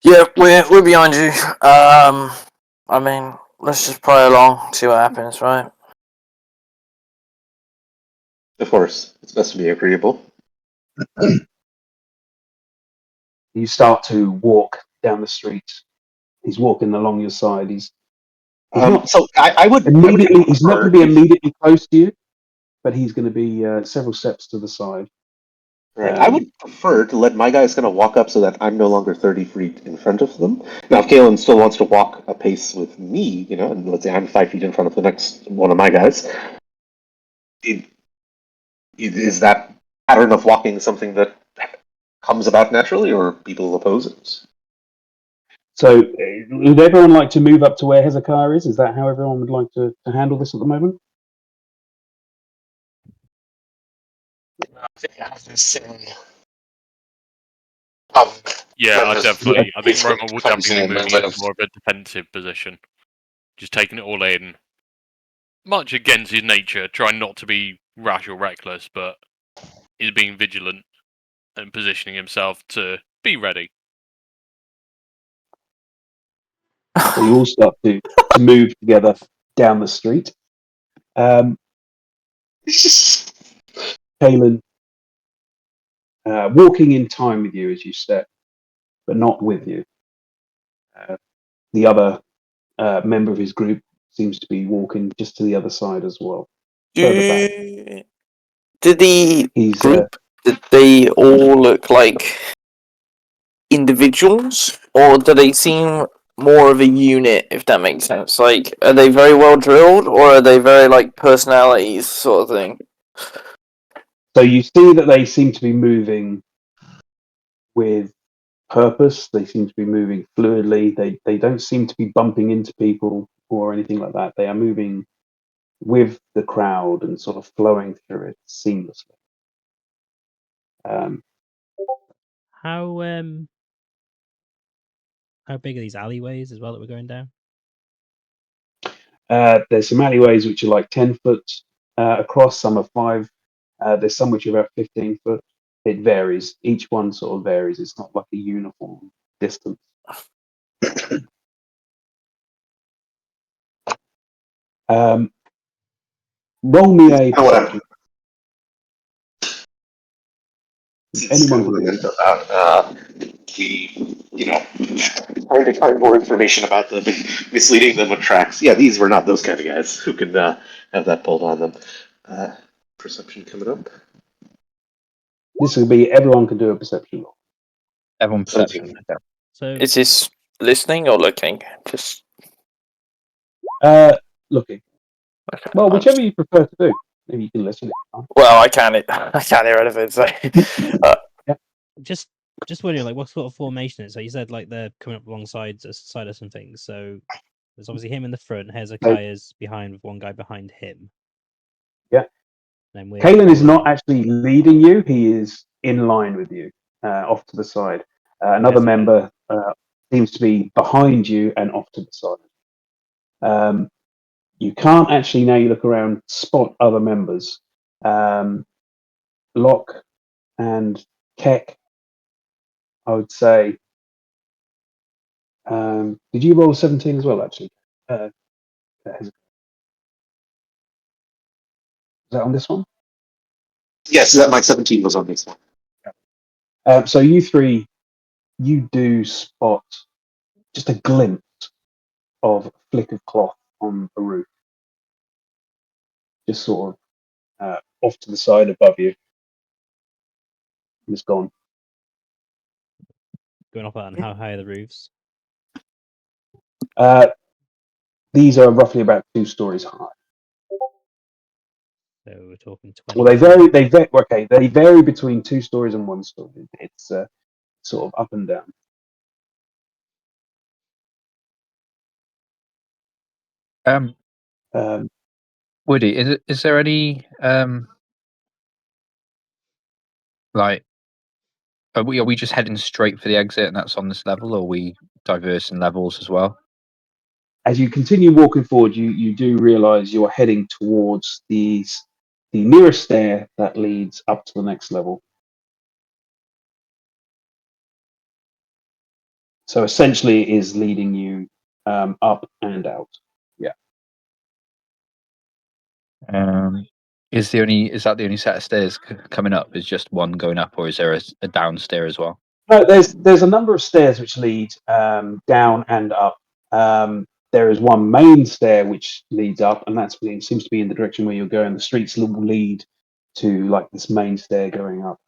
Yeah, we're behind you. I mean, let's just play along, see what happens, right? Of course, it's best to be agreeable. You start to walk down the street. He's walking along your side. He's not So I would immediately. He's not going to be prefer if- immediately close to you, but he's going to be several steps to the side. Right. I would prefer to let my guys kind of walk up so that I'm no longer 30 feet in front of them. Now, if Kalen still wants to walk a pace with me, and let's say I'm 5 feet in front of the next one of my guys, is that pattern of walking something that comes about naturally, or people oppose it? So, would everyone like to move up to where Hezekiah is? Is that how everyone would like to handle this at the moment? I think I have this scene. Yeah, I definitely. I think He's Roman will closing definitely in be moving moment into more of a defensive position, just taking it all in, much against his nature, trying not to be rash or reckless, but is being vigilant and positioning himself to be ready. So you all start to move together down the street. Kalen, walking in time with you as you step, but not with you. The other member of his group seems to be walking just to the other side as well. Further back. Did the He's group, did they all look like individuals, or do they seem more of a unit, if that makes sense? Like, are they very well drilled, or are they very, like, personalities sort of thing? so you see that they seem to be moving with purpose. They seem to be moving fluidly. They don't seem to be bumping into people or anything like that. They are moving with the crowd and sort of flowing through it seamlessly. How big are these alleyways as well that we're going down? There's some alleyways which are like 10 foot across, some are 5. There's some which are about 15 foot. It varies. Each one sort of varies. It's not like a uniform distance. Roll me a perception. Anyone can do it. Trying to find more information about them, misleading them with tracks. Yeah, these were not those kind of guys who can have that pulled on them. Perception coming up. This will be everyone can do a perception roll. Everyone perception. Yeah. So Is this listening or looking? Just Looking. okay. Well, whichever you prefer to do. Maybe you can listen. Well, I can't hear anything. So just wondering, like, what sort of formation is it? So you said like they're coming up alongside us and things. So there's obviously him in the front. Hezekiah's behind with one guy behind him. Yeah. Then we're Kalen is not actually leading you. He is in line with you, off to the side. Another Hezekiah. member seems to be behind you and off to the side. You can't actually, now you look around, spot other members. Locke and Keck, I would say. Did you roll 17 as well, actually? Is that on this one? Yes, that my 17 was on this one. So you three, you do spot just a glimpse of a flick of cloth on the roof, just sort of off to the side above you. It's gone. Going off on how high are the roofs? These are roughly about 2 stories high. So we're talking 20. Well, they vary between 2 stories and 1 story. It's sort of up and down. Woody, is there any like are we just heading straight for the exit and that's on this level, or are we diverse in levels as well? As you continue walking forward, you do realise you're heading towards the nearest stair that leads up to the next level. So essentially, it is leading you up and out. Is that the only set of stairs coming up? Is just one going up, or is there a downstairs as well? No, there's a number of stairs which lead down and up. There is one main stair which leads up, and seems to be in the direction where you're going. The streets will lead to like this main stair going up.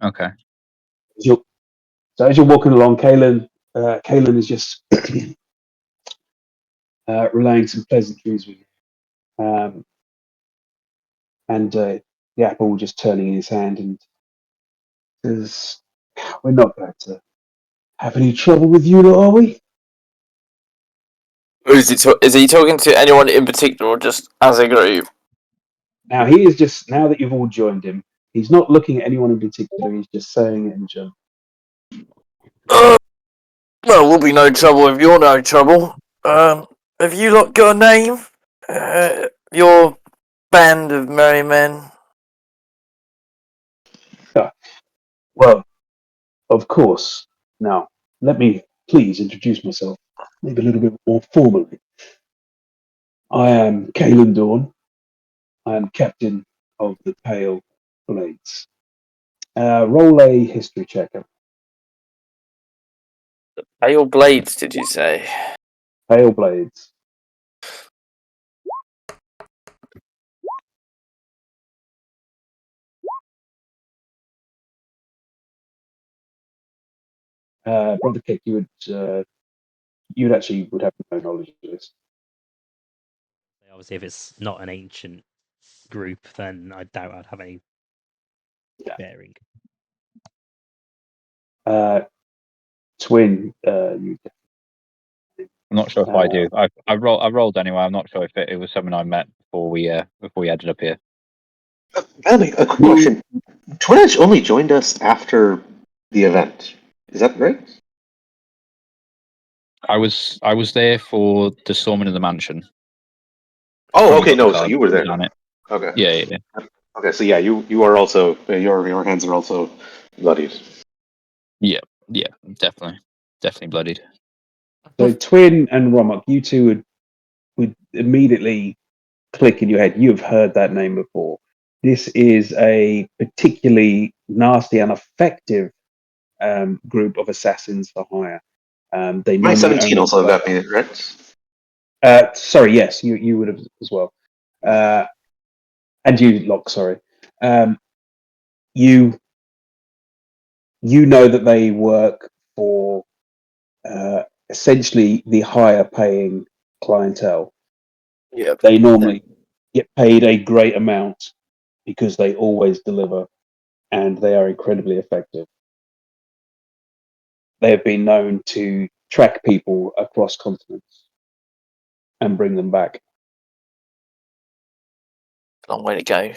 Okay. So as you're walking along, Kaelin is just relaying some pleasantries with you. And the apple just turning in his hand and says, "We're not going to have any trouble with you, are we?" Is he talking to anyone in particular, or just as a group? Now he is just, now that you've all joined him, he's not looking at anyone in particular. He's just saying it in general. Well, we'll be no trouble if you're no trouble. Have you lot got a name? Your band of merry men. Well, of course. Now, let me please introduce myself, maybe a little bit more formally. I am Kaelin Dawn. I am captain of the Pale Blades. Roll a history checker. Pale Blades, did you say? Pale Blades. Brother Kick, you would actually have no knowledge of this. Obviously, if it's not an ancient group, then I doubt I'd have any bearing. Twin, I'm not sure if I do. I rolled anyway. I'm not sure if it was someone I met before we ended up here. Andy, a quick question. Twitch only joined us after the event. Is that right? I was there for the storming of the mansion. Oh, okay, no, so you were there. Okay. Yeah. Okay, so yeah, you are also your hands are also bloodied. Yeah, definitely bloodied. So Twin and Romok, you two would immediately click in your head. You've heard that name before. This is a particularly nasty and effective group of assassins for hire. They My 17 only also work- got me, right? Sorry, yes, you would have as well. And you, Locke, sorry. You know that they work for essentially the higher paying clientele. Yeah. They normally get paid a great amount because they always deliver and they are incredibly effective. They have been known to track people across continents and bring them back. Long way to go.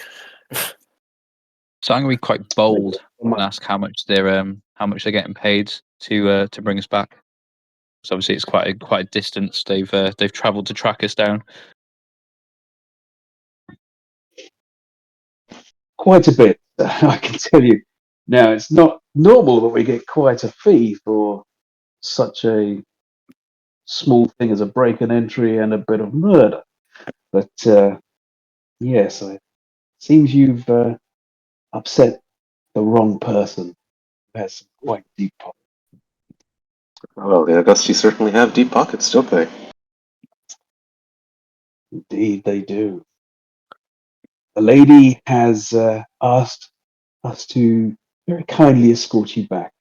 So I'm going to be quite bold and ask how much they're getting paid to bring us back. So obviously it's quite a distance they've travelled to track us down. Quite a bit, I can tell you. Now, it's not normal that we get quite a fee for such a small thing as a break and entry and a bit of murder. But yes, it seems you've upset the wrong person who has some quite deep pockets. Well, the Augusti certainly have deep pockets, don't they? Indeed, they do. The lady has asked us to very kindly escort you back.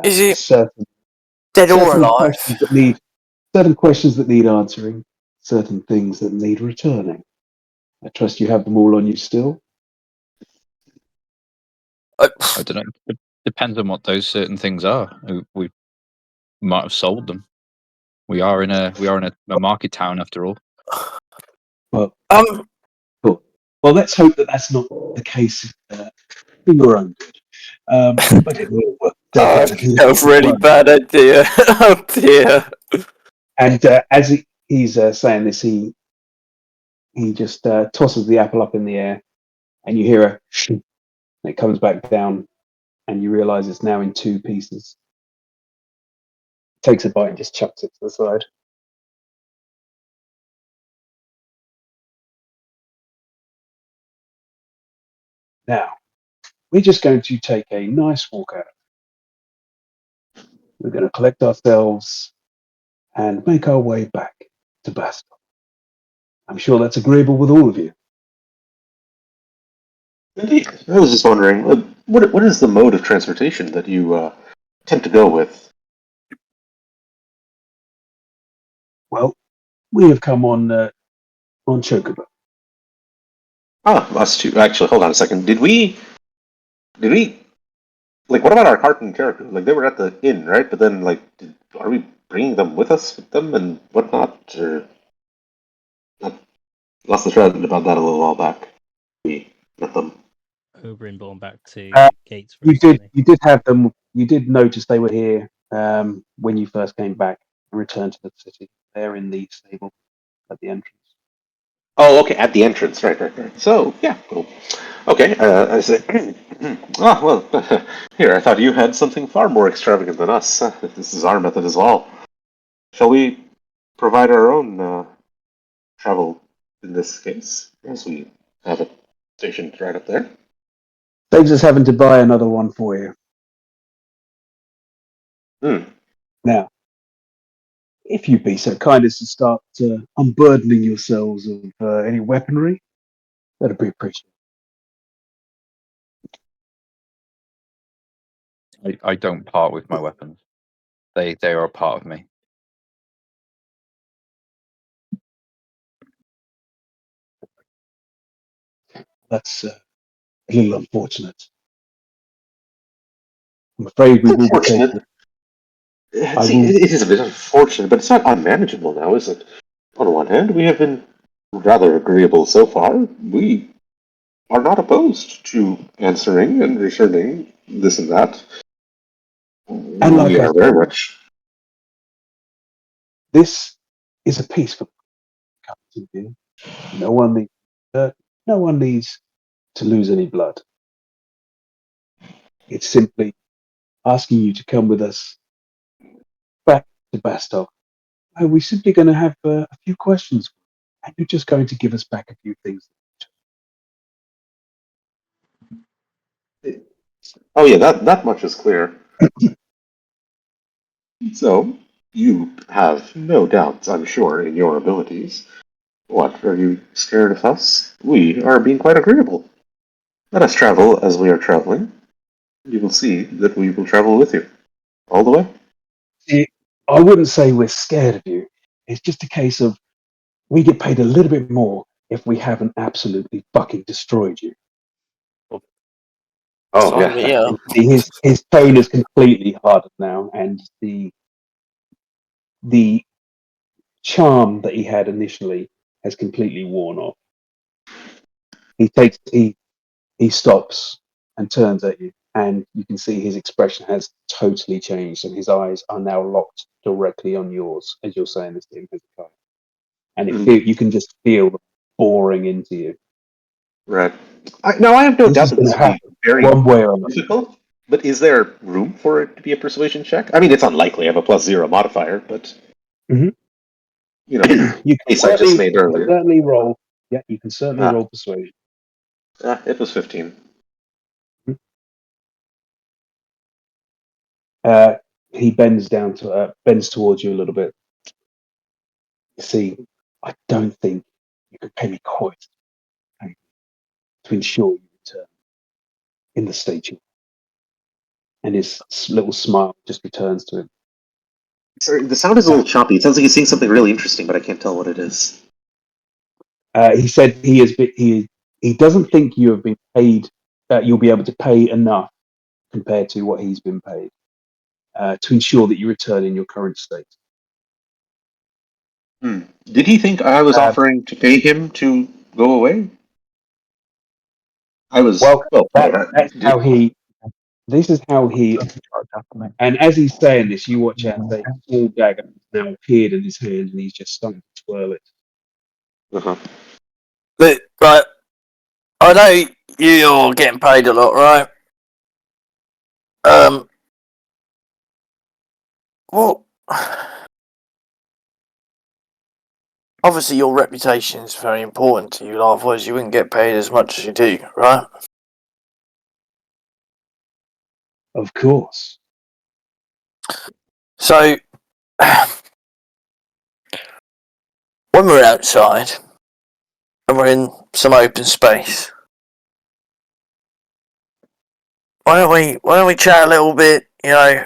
Is he certain dead or certain alive? questions that need answering, certain things that need returning. I trust you have them all on you still. I don't know. It depends on what those certain things are. We might have sold them. We are in a market town after all. Well, cool. Well, let's hope that that's not the case for your own good. But it will work. That was a really bad idea. Oh dear. And as he's saying this, he just tosses the apple up in the air, and you hear a shh, and it comes back down, and you realise it's now in two pieces. Takes a bite and just chucks it to the side. Now, we're just going to take a nice walk out. We're going to collect ourselves and make our way back to Bastel. I'm sure that's agreeable with all of you. Indeed. I was just wondering, what is the mode of transportation that you tend to go with? Well, we have come on Chocobo. Ah, us two. Actually, hold on a second. Did we? Like, what about our cart and Caribou? Like, they were at the inn, right? But then, like, are we bringing them with us, with them, and whatnot? Or I lost the thread about that a little while back. We met them. Oberyn born back to Gates You recently. did have them. You did notice they were here when you first came back and returned to the city. They're in the stable at the entrance. Oh, okay, at the entrance, right. So, yeah, cool. Okay, I say, well, here, I thought you had something far more extravagant than us. This is our method as well. Shall we provide our own travel in this case, as we have it stationed right up there? Saves us having to buy another one for you. Hmm. Now, if you'd be so kind as to start unburdening yourselves of any weaponry, that'd be appreciated. I don't part with my weapons. They are a part of me. That's a little unfortunate. I'm afraid we will be taking Unfortunate. I See, will. it is a bit unfortunate, but it's not unmanageable now, is it? On one hand, we have been rather agreeable so far. We are not opposed to answering and returning this and that. And like We I are said, very much. this is a peaceful company. No one needs no one needs to lose any blood. It's simply asking you to come with us back to Bastok. We're simply going to have a few questions, and you're just going to give us back a few things. Oh yeah, that much is clear. So you have no doubts, I'm sure, in your abilities. What, are you scared of us? We are being quite agreeable. Let us travel as we are traveling. You will see that we will travel with you all the way. See, I wouldn't say we're scared of you. It's just a case of we get paid a little bit more if we haven't absolutely fucking destroyed you. Oh So, yeah. And see, his tone is completely hardened now, and the charm that he had initially has completely worn off. He stops and turns at you, and you can see his expression has totally changed, and his eyes are now locked directly on yours as you're saying this to him, Hezekiah. And you can just feel them boring into you. Right. Now, I have no This doubt is that going this to will be happen very one way or another. difficult, but is there room for it to be a persuasion check? I mean, it's unlikely. I have a +0 modifier, but Mhm. you know, You case I just made can earlier. certainly roll. Yeah, you can certainly Ah. roll persuasion. It was 15. He bends towards you a little bit. You see, I don't think you could pay me quite to ensure you return in the state you. And his little smile just returns to him. Sorry, the sound is a little choppy. It sounds like he's saying something really interesting, but I can't tell what it is. He said he doesn't think you have been paid. You'll be able to pay enough compared to what he's been paid to ensure that you return in your current state. Did he think I was offering to pay him to go away? I was. Well, Whatever. that's how he. This is how he. And as he's saying this, you watch out. A small dagger now appeared in his hand, and he's just starting to twirl it. Uh-huh. Look, right. I know you're getting paid a lot, right? What obviously your reputation is very important to you, otherwise you wouldn't get paid as much as you do, right? Of course. So, when we're outside and we're in some open space, why don't we chat a little bit? You know,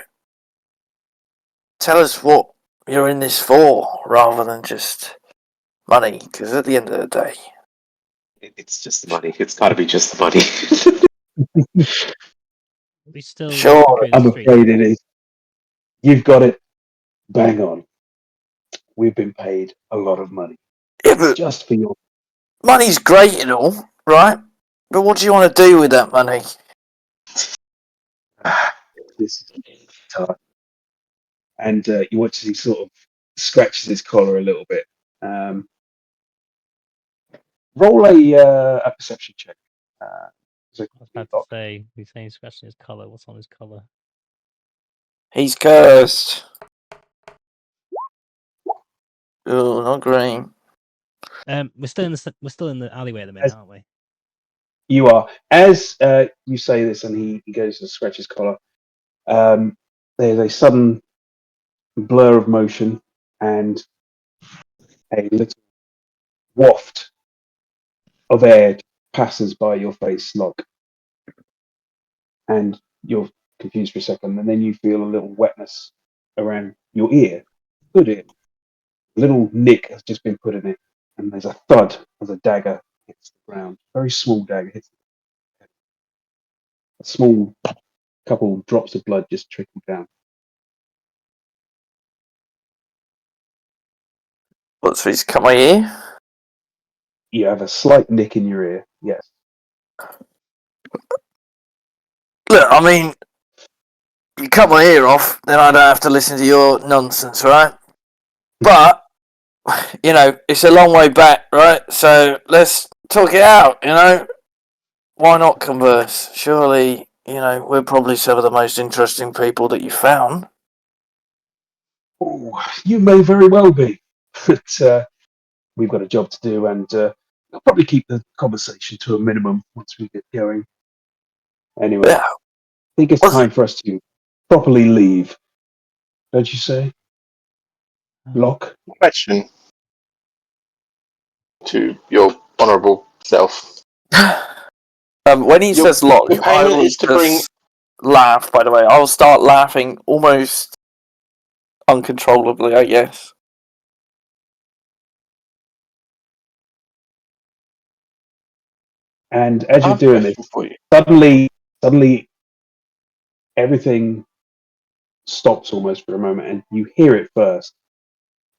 tell us what you're in this for, rather than just money. Because at the end of the day, It's just the money. It's got to be just the money. We still Sure, through the I'm street. afraid it is. You've got it bang on. We've been paid a lot of money yeah, but just for your. money's great and all, right? But what do you want to do with that money? This is tough. And you watch as he sort of scratches his collar a little bit. Roll a perception check. I was about to say, he's saying he's scratching his colour. What's on his colour? He's cursed. Oh, not green. We're still in the alleyway at the minute, aren't we? You are. As you say this, and he goes to scratch his collar. There's a sudden blur of motion and a little waft of air passes by your face, Locke, and you're confused for a second, and then you feel a little wetness around your ear. Good ear. A little nick has just been put in it, and there's a thud as a dagger hits the ground. Very small dagger hits the a small couple drops of blood just trickle down. What's he's cut my ear? You have a slight nick in your ear, yes. Look, I mean, you cut my ear off, then I don't have to listen to your nonsense, right? But, you know, it's a long way back, right? So let's talk it out, you know? Why not converse? Surely, you know, we're probably some of the most interesting people that you found. Oh, you may very well be, but we've got a job to do, and I'll probably keep the conversation to a minimum once we get going. Anyway, Yeah. I think it's time for us to properly leave. Don't you say? Locke? Question to your honourable self. When he says lock, your I payment will is to bring. just laugh, by the way. I'll start laughing almost uncontrollably, I guess. And as I you're have a doing this, question for you. suddenly everything stops almost for a moment, and you hear it first.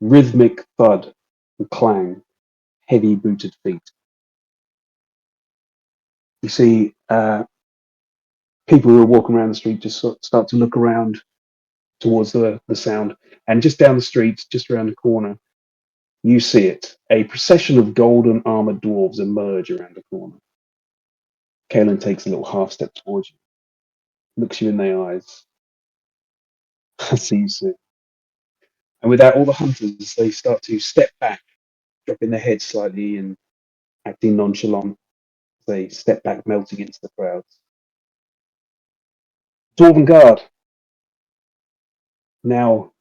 Rhythmic thud and clang, heavy booted feet. You see people who are walking around the street just sort of start to look around towards the sound. And just down the street, just around the corner, you see it. A procession of golden armored dwarves emerge around the corner. Kalen takes a little half step towards you, looks you in the eyes. I see you soon. And with that, all the hunters, they start to step back, dropping their heads slightly and acting nonchalant. They step back, melting into the crowds. Dwarven Guard, now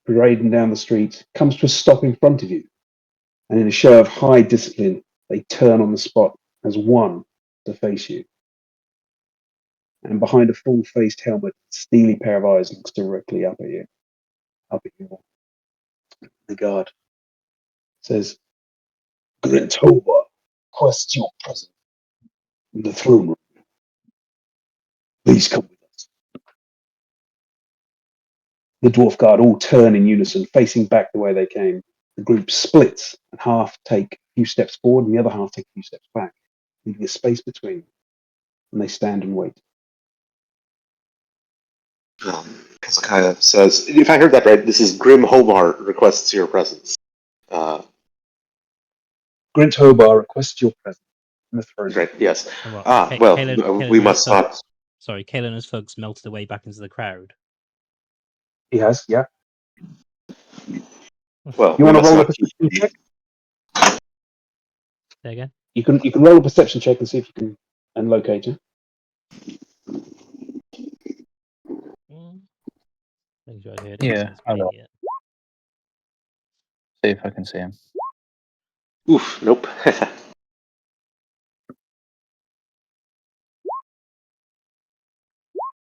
parading down the street, comes to a stop in front of you. And in a show of high discipline, they turn on the spot as one to face you. And behind a full-faced helmet, a steely pair of eyes looks directly up at you. Up at you. The guard says, Grintoba requests your presence in the throne room. Please come with us. The dwarf guard all turn in unison, facing back the way they came. The group splits, and half take a few steps forward, and the other half take a few steps back, leaving a space between. And they stand and wait. Hezekiah says, if I heard that right, this is Grim Homar requests your presence. Grint Hobart requests your presence in the throne room. Right, yes. And what, Well, Kalen we and must his not. thugs- Sorry, Kalen and his thugs melted away back into the crowd. He has, yeah. Well, You we want to must roll a not keep. perception check? There again. You can roll a perception check and see if you can and locate it. Make sure I heard it. Yeah, Sounds I will. great, yeah. See if I can see him. Oof, nope.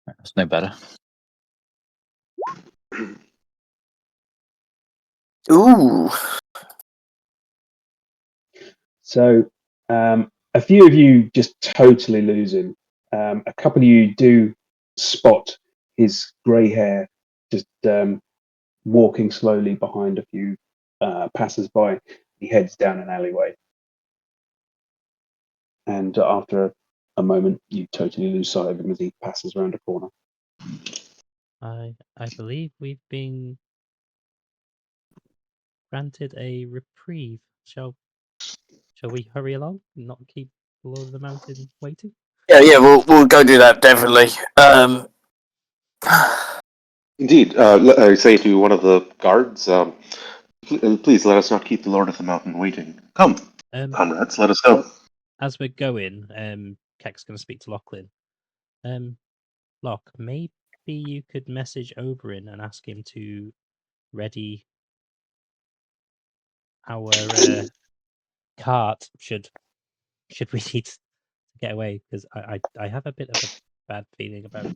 That's no better. Ooh. So a few of you just totally lose him. A couple of you do spot his grey hair just walking slowly behind a few passers-by. He heads down an alleyway. And after a moment, you totally lose sight of him as he passes around a corner. I believe we've been granted a reprieve. Shall we hurry along and not keep the Lord of the Mountain waiting? Yeah, we'll go do that definitely. Indeed. I say to one of the guards, please let us not keep the Lord of the Mountain waiting. Come, comrades, let us go. As we're going, Keck's going to speak to Lachlan. Locke, maybe you could message Oberyn and ask him to ready our cart should we need to get away, because I have a bit of a bad feeling about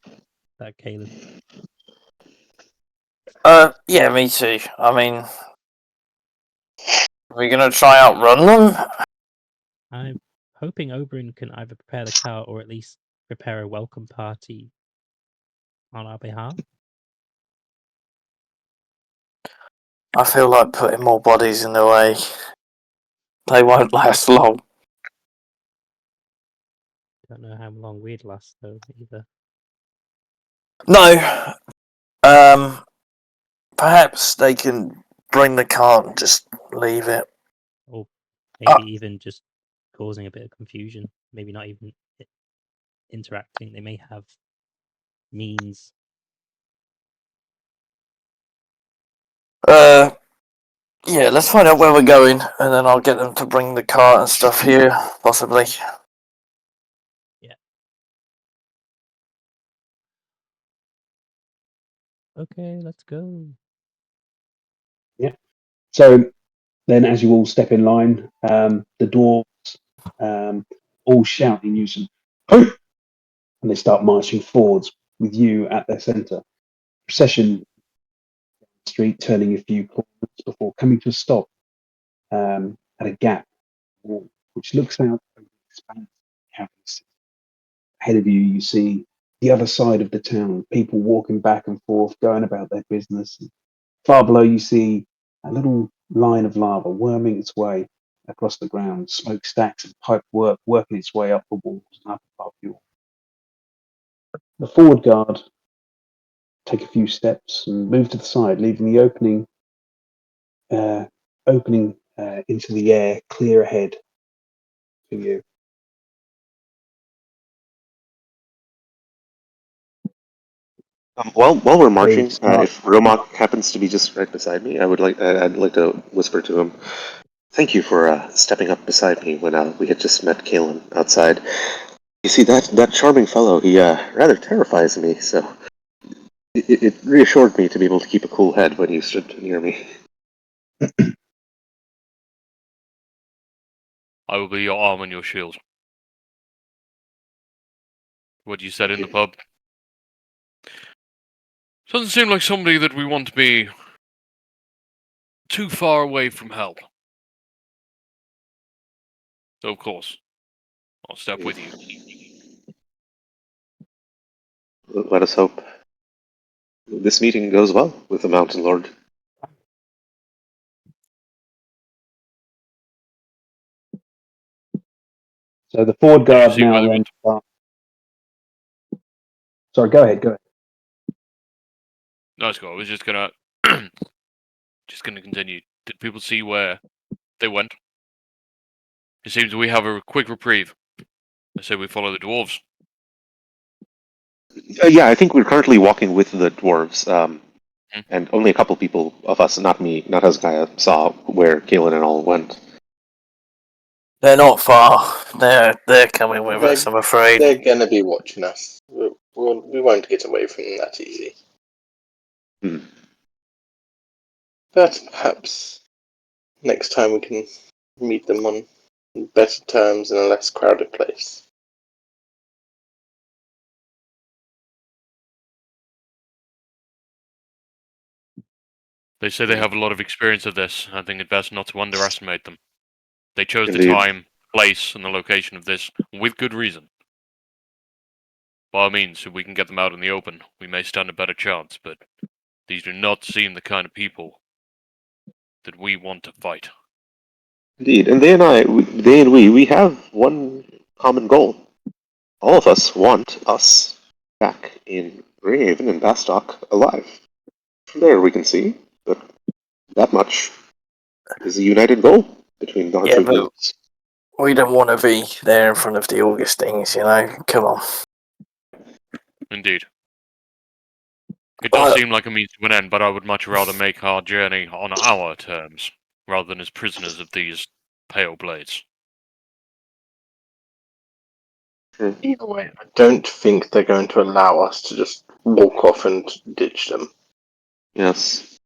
that Caleb. Yeah, me too. I mean, are we gonna try outrun them? I'm hoping Oberyn can either prepare the cart or at least prepare a welcome party on our behalf. I feel like putting more bodies in the way. They won't last long. Don't know how long we'd last though either. No. Perhaps they can bring the cart and just leave it. Or maybe even just causing a bit of confusion. Maybe not even interacting. They may have means. Yeah, let's find out where we're going, and then I'll get them to bring the cart and stuff here, possibly. Yeah. Okay, let's go. Yeah. So then, as you all step in line, the dwarves all shout in unison, "Hey!" and they start marching forwards with you at their centre. Procession down the street, turning a few corners before coming to a stop at a gap wall, which looks out over the expanse of Cavern City. Ahead of you, you see the other side of the town, people walking back and forth, going about their business. Far below, you see a little line of lava worming its way across the ground, smokestacks and pipe work working its way up the walls and up above you. The forward guard take a few steps and move to the side, leaving the opening into the air clear ahead for you. While we're marching, start- if Romak happens to be just right beside me, I'd like to whisper to him, "Thank you for stepping up beside me when we had just met Kalen outside. You see, that charming fellow, he rather terrifies me, so it reassured me to be able to keep a cool head when you stood near me." I will be your arm and your shield. What you said in the pub. Doesn't seem like somebody that we want to be too far away from hell. So of course, I'll step with you. Let us hope this meeting goes well with the Mountain Lord. So the forward Did you guard see now whether then it- starts. Sorry, go ahead. No, it's cool. I was just gonna continue. Did people see where they went? It seems we have a quick reprieve. I say we follow the dwarves. Yeah, I think we're currently walking with the dwarves. And only a couple people of us, not me, not Hezekiah, saw where Kalen and all went. They're not far. They're coming with us, I'm afraid. They're gonna be watching us. We won't get away from them that easy. But perhaps next time we can meet them on better terms in a less crowded place. They say they have a lot of experience of this. I think it's best not to underestimate them. They chose Indeed. the time, place, and the location of this with good reason. By all means, if we can get them out in the open, we may stand a better chance, but these do not seem the kind of people that we want to fight. Indeed, and they and we have one common goal. All of us want us back in Greyhaven and Bastock alive. From there we can see, but that much is a united goal between the Yeah, two but groups. we don't want to be there in front of the Augustines, you know? Come on. Indeed. It does seem like a means to an end, but I would much rather make our journey on our terms, rather than as prisoners of these pale blades. Either way, I don't think they're going to allow us to just walk off and ditch them. Yes.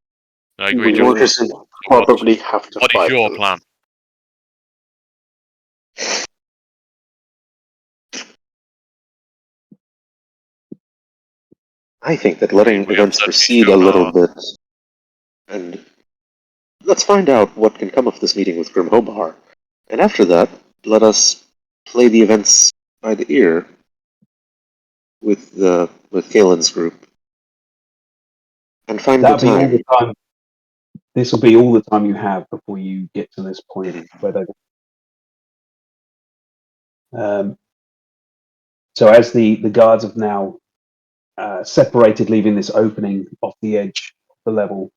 I agree, We will Justin. just probably have to What fight is your them. plan? I think that letting We have events certainly proceed a shown little our- bit, and let's find out what can come of this meeting with Grim Hobar, and after that, let us play the events by the ear with Kalen's group, and find the That'll be all time. the time. This will be all the time you have before you get to this point where they. So as the guards have now separated, leaving this opening off the edge of the level,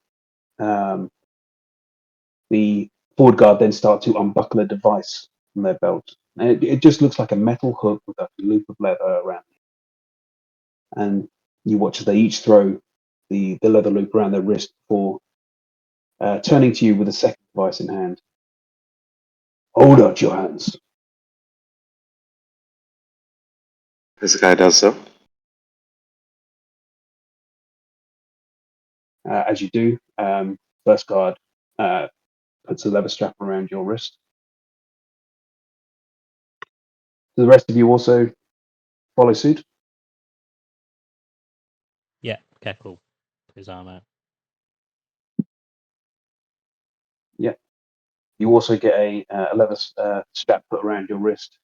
the forward guard then start to unbuckle a device from their belt. And it just looks like a metal hook with a loop of leather around it. And you watch as they each throw the leather loop around their wrist before turning to you with a second device in hand. Hold out your hands. This guy does so. As you do, first guard puts a leather strap around your wrist. Do the rest of you also follow suit? Yeah, Keckle. His arm out. You also get a leather strap put around your wrist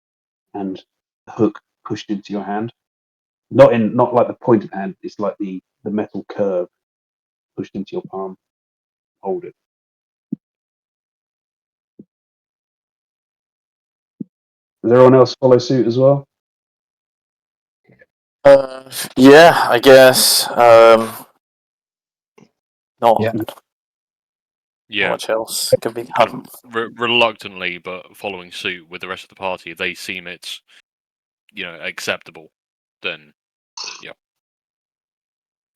and a hook pushed into your hand. Not like the pointed hand. It's like the metal curve pushed into your palm. Hold it. Does everyone else follow suit as well? Yeah, I guess. Not Yeah. Yeah, much else can be done. reluctantly, but following suit with the rest of the party, if they seem it's, acceptable, then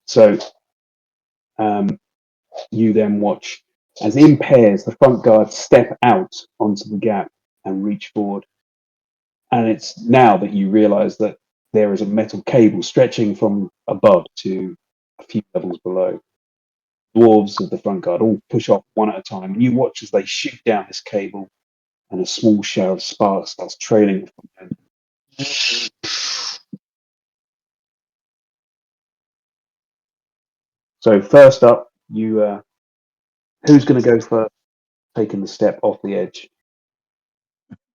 So you then watch as in pairs the front guards step out onto the gap and reach forward. And it's now that you realize that there is a metal cable stretching from above to a few levels below. Dwarves of the front guard all push off one at a time. And you watch as they shoot down this cable and a small shower of sparks starts trailing from them. So first up, you who's going to go first, taking the step off the edge?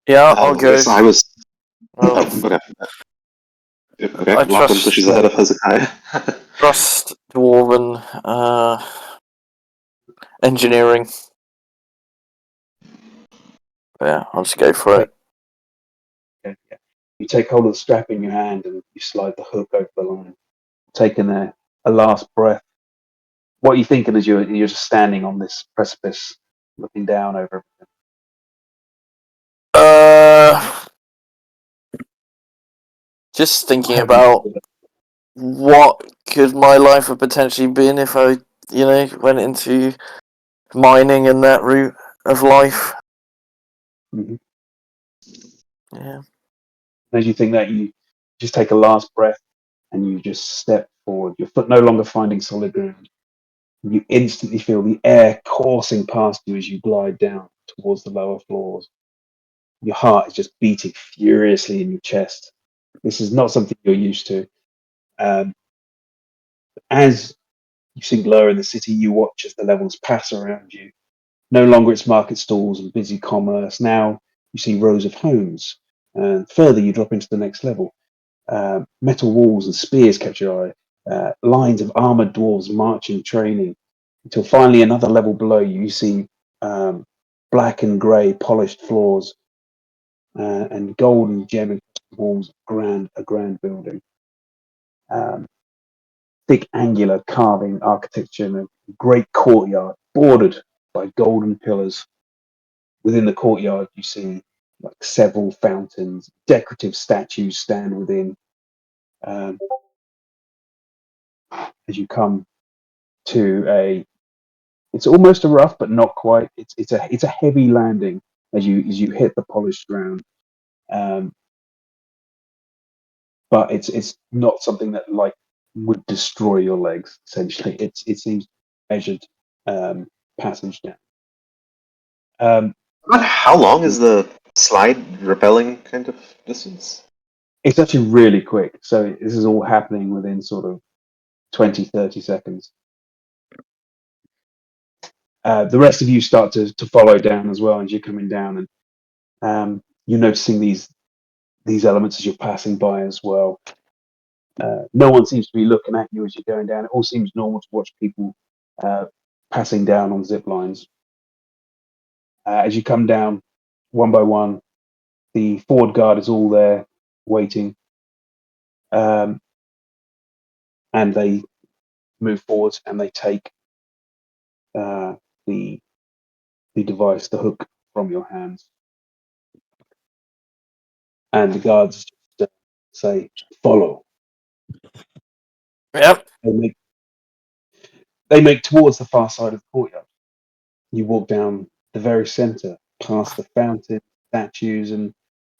Yeah, I'll go. Yes, I was. Well, Okay. Okay, I Lachlan trust- pushes ahead of Hezekiah. trust dwarven engineering. Yeah, I'll just go for it. Okay, yeah. You take hold of the strap in your hand and you slide the hook over the line, taking a last breath. What are you thinking as you're just standing on this precipice, looking down over everything? Just thinking about what could my life have potentially been if I went into mining and that route of life. Mhm. Yeah. As you think that, you just take a last breath and you just step forward. Your foot no longer finding solid ground. You instantly feel the air coursing past you as you glide down towards the lower floors. Your heart is just beating furiously in your chest. This is not something you're used to. As you sink lower in the city, you watch as the levels pass around you. No longer it's market stalls and busy commerce. Now you see rows of homes. And further, you drop into the next level. Metal walls and spears catch your eye. Lines of armored dwarves marching, training, until finally another level below you, you see black and grey polished floors and gold and gem and walls. A grand building. Thick angular carving architecture in a great courtyard bordered by golden pillars. Within the courtyard, you see like several fountains, decorative statues stand within. As you come to it's almost a rough, but not quite. It's a heavy landing as you hit the polished ground. But it's not something that like would destroy your legs. Essentially, it seems measured passage down. About how long is the slide rappelling kind of distance? It's actually really quick. So this is all happening within sort of 20, 30 seconds. The rest of you start to follow down as well as you're coming down, and you're noticing these elements as you're passing by as well. No one seems to be looking at you as you're going down. It all seems normal to watch people passing down on zip lines. As you come down one by one, the forward guard is all there waiting, and they move forwards and they take the device, the hook, from your hands, and the guards just say, "Follow." Yep. They make towards the far side of the courtyard. You walk down the very center, past the fountain, statues, and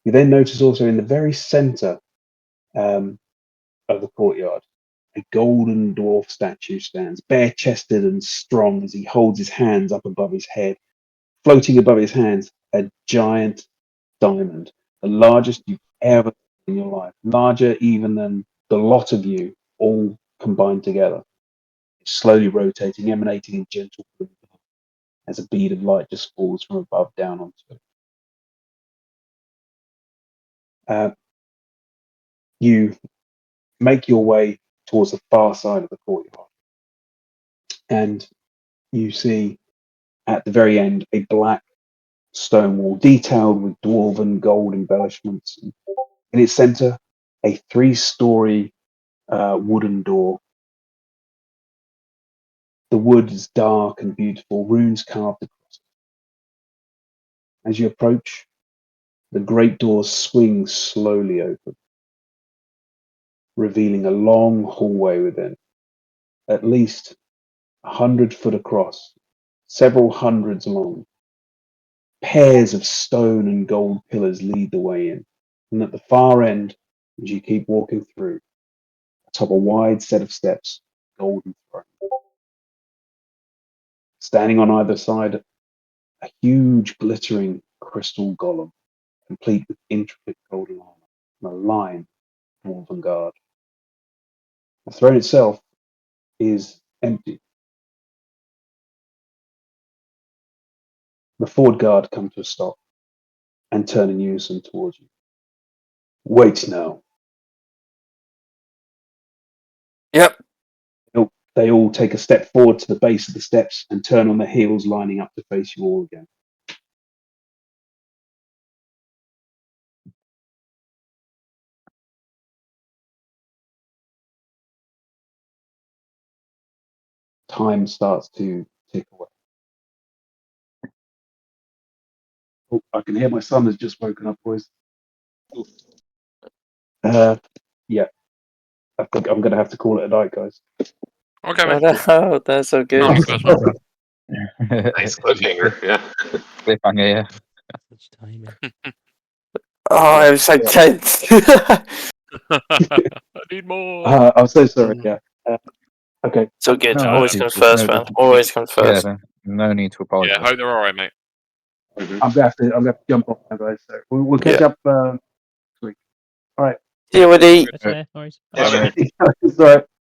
you then notice also in the very center of the courtyard, a golden dwarf statue stands, bare-chested and strong, as he holds his hands up above his head. Floating above his hands, a giant diamond, the largest you've ever seen in your life, larger even than the lot of you all combined together. It's slowly rotating, emanating in gentle breeze as a bead of light just falls from above down onto it. You make your way towards the far side of the courtyard, and you see at the very end a black stone wall detailed with dwarven gold embellishments. In its center, a 3-story wooden door. The wood is dark and beautiful, runes carved across it. As you approach, the great door swings slowly open, revealing a long hallway within, at least 100 foot across, several hundreds long. Pairs of stone and gold pillars lead the way in, and at the far end, as you keep walking through, atop a wide set of steps, golden throne. Standing on either side, a huge glittering crystal golem, complete with intricate golden armor, and a line of dwarven guard. The throne itself is empty. The forward guard come to a stop and turn in unison towards you. Wait now. Yep. They all take a step forward to the base of the steps and turn on their heels, lining up to face you all again. Time starts to tick away. Oh, I can hear my son has just woken up, boys. Yeah, I'm going to have to call it a night, guys. Okay, mate. Oh, that's so good. Nice first one. Nice cliffhanger. Yeah. Cliffhanger, yeah. Such timing. Oh, it was so tense. I need more. I'm so sorry. Yeah. Okay. It's all good. No, Always actually, comes there's first, no- man. Always comes Yeah, first. no need to Yeah, apologise. hope they're alright, mate. I'm gonna have to jump off now, guys. So we'll catch up next week. See you, Woody. Right, no worries. Yeah, Bye. man. It's all right.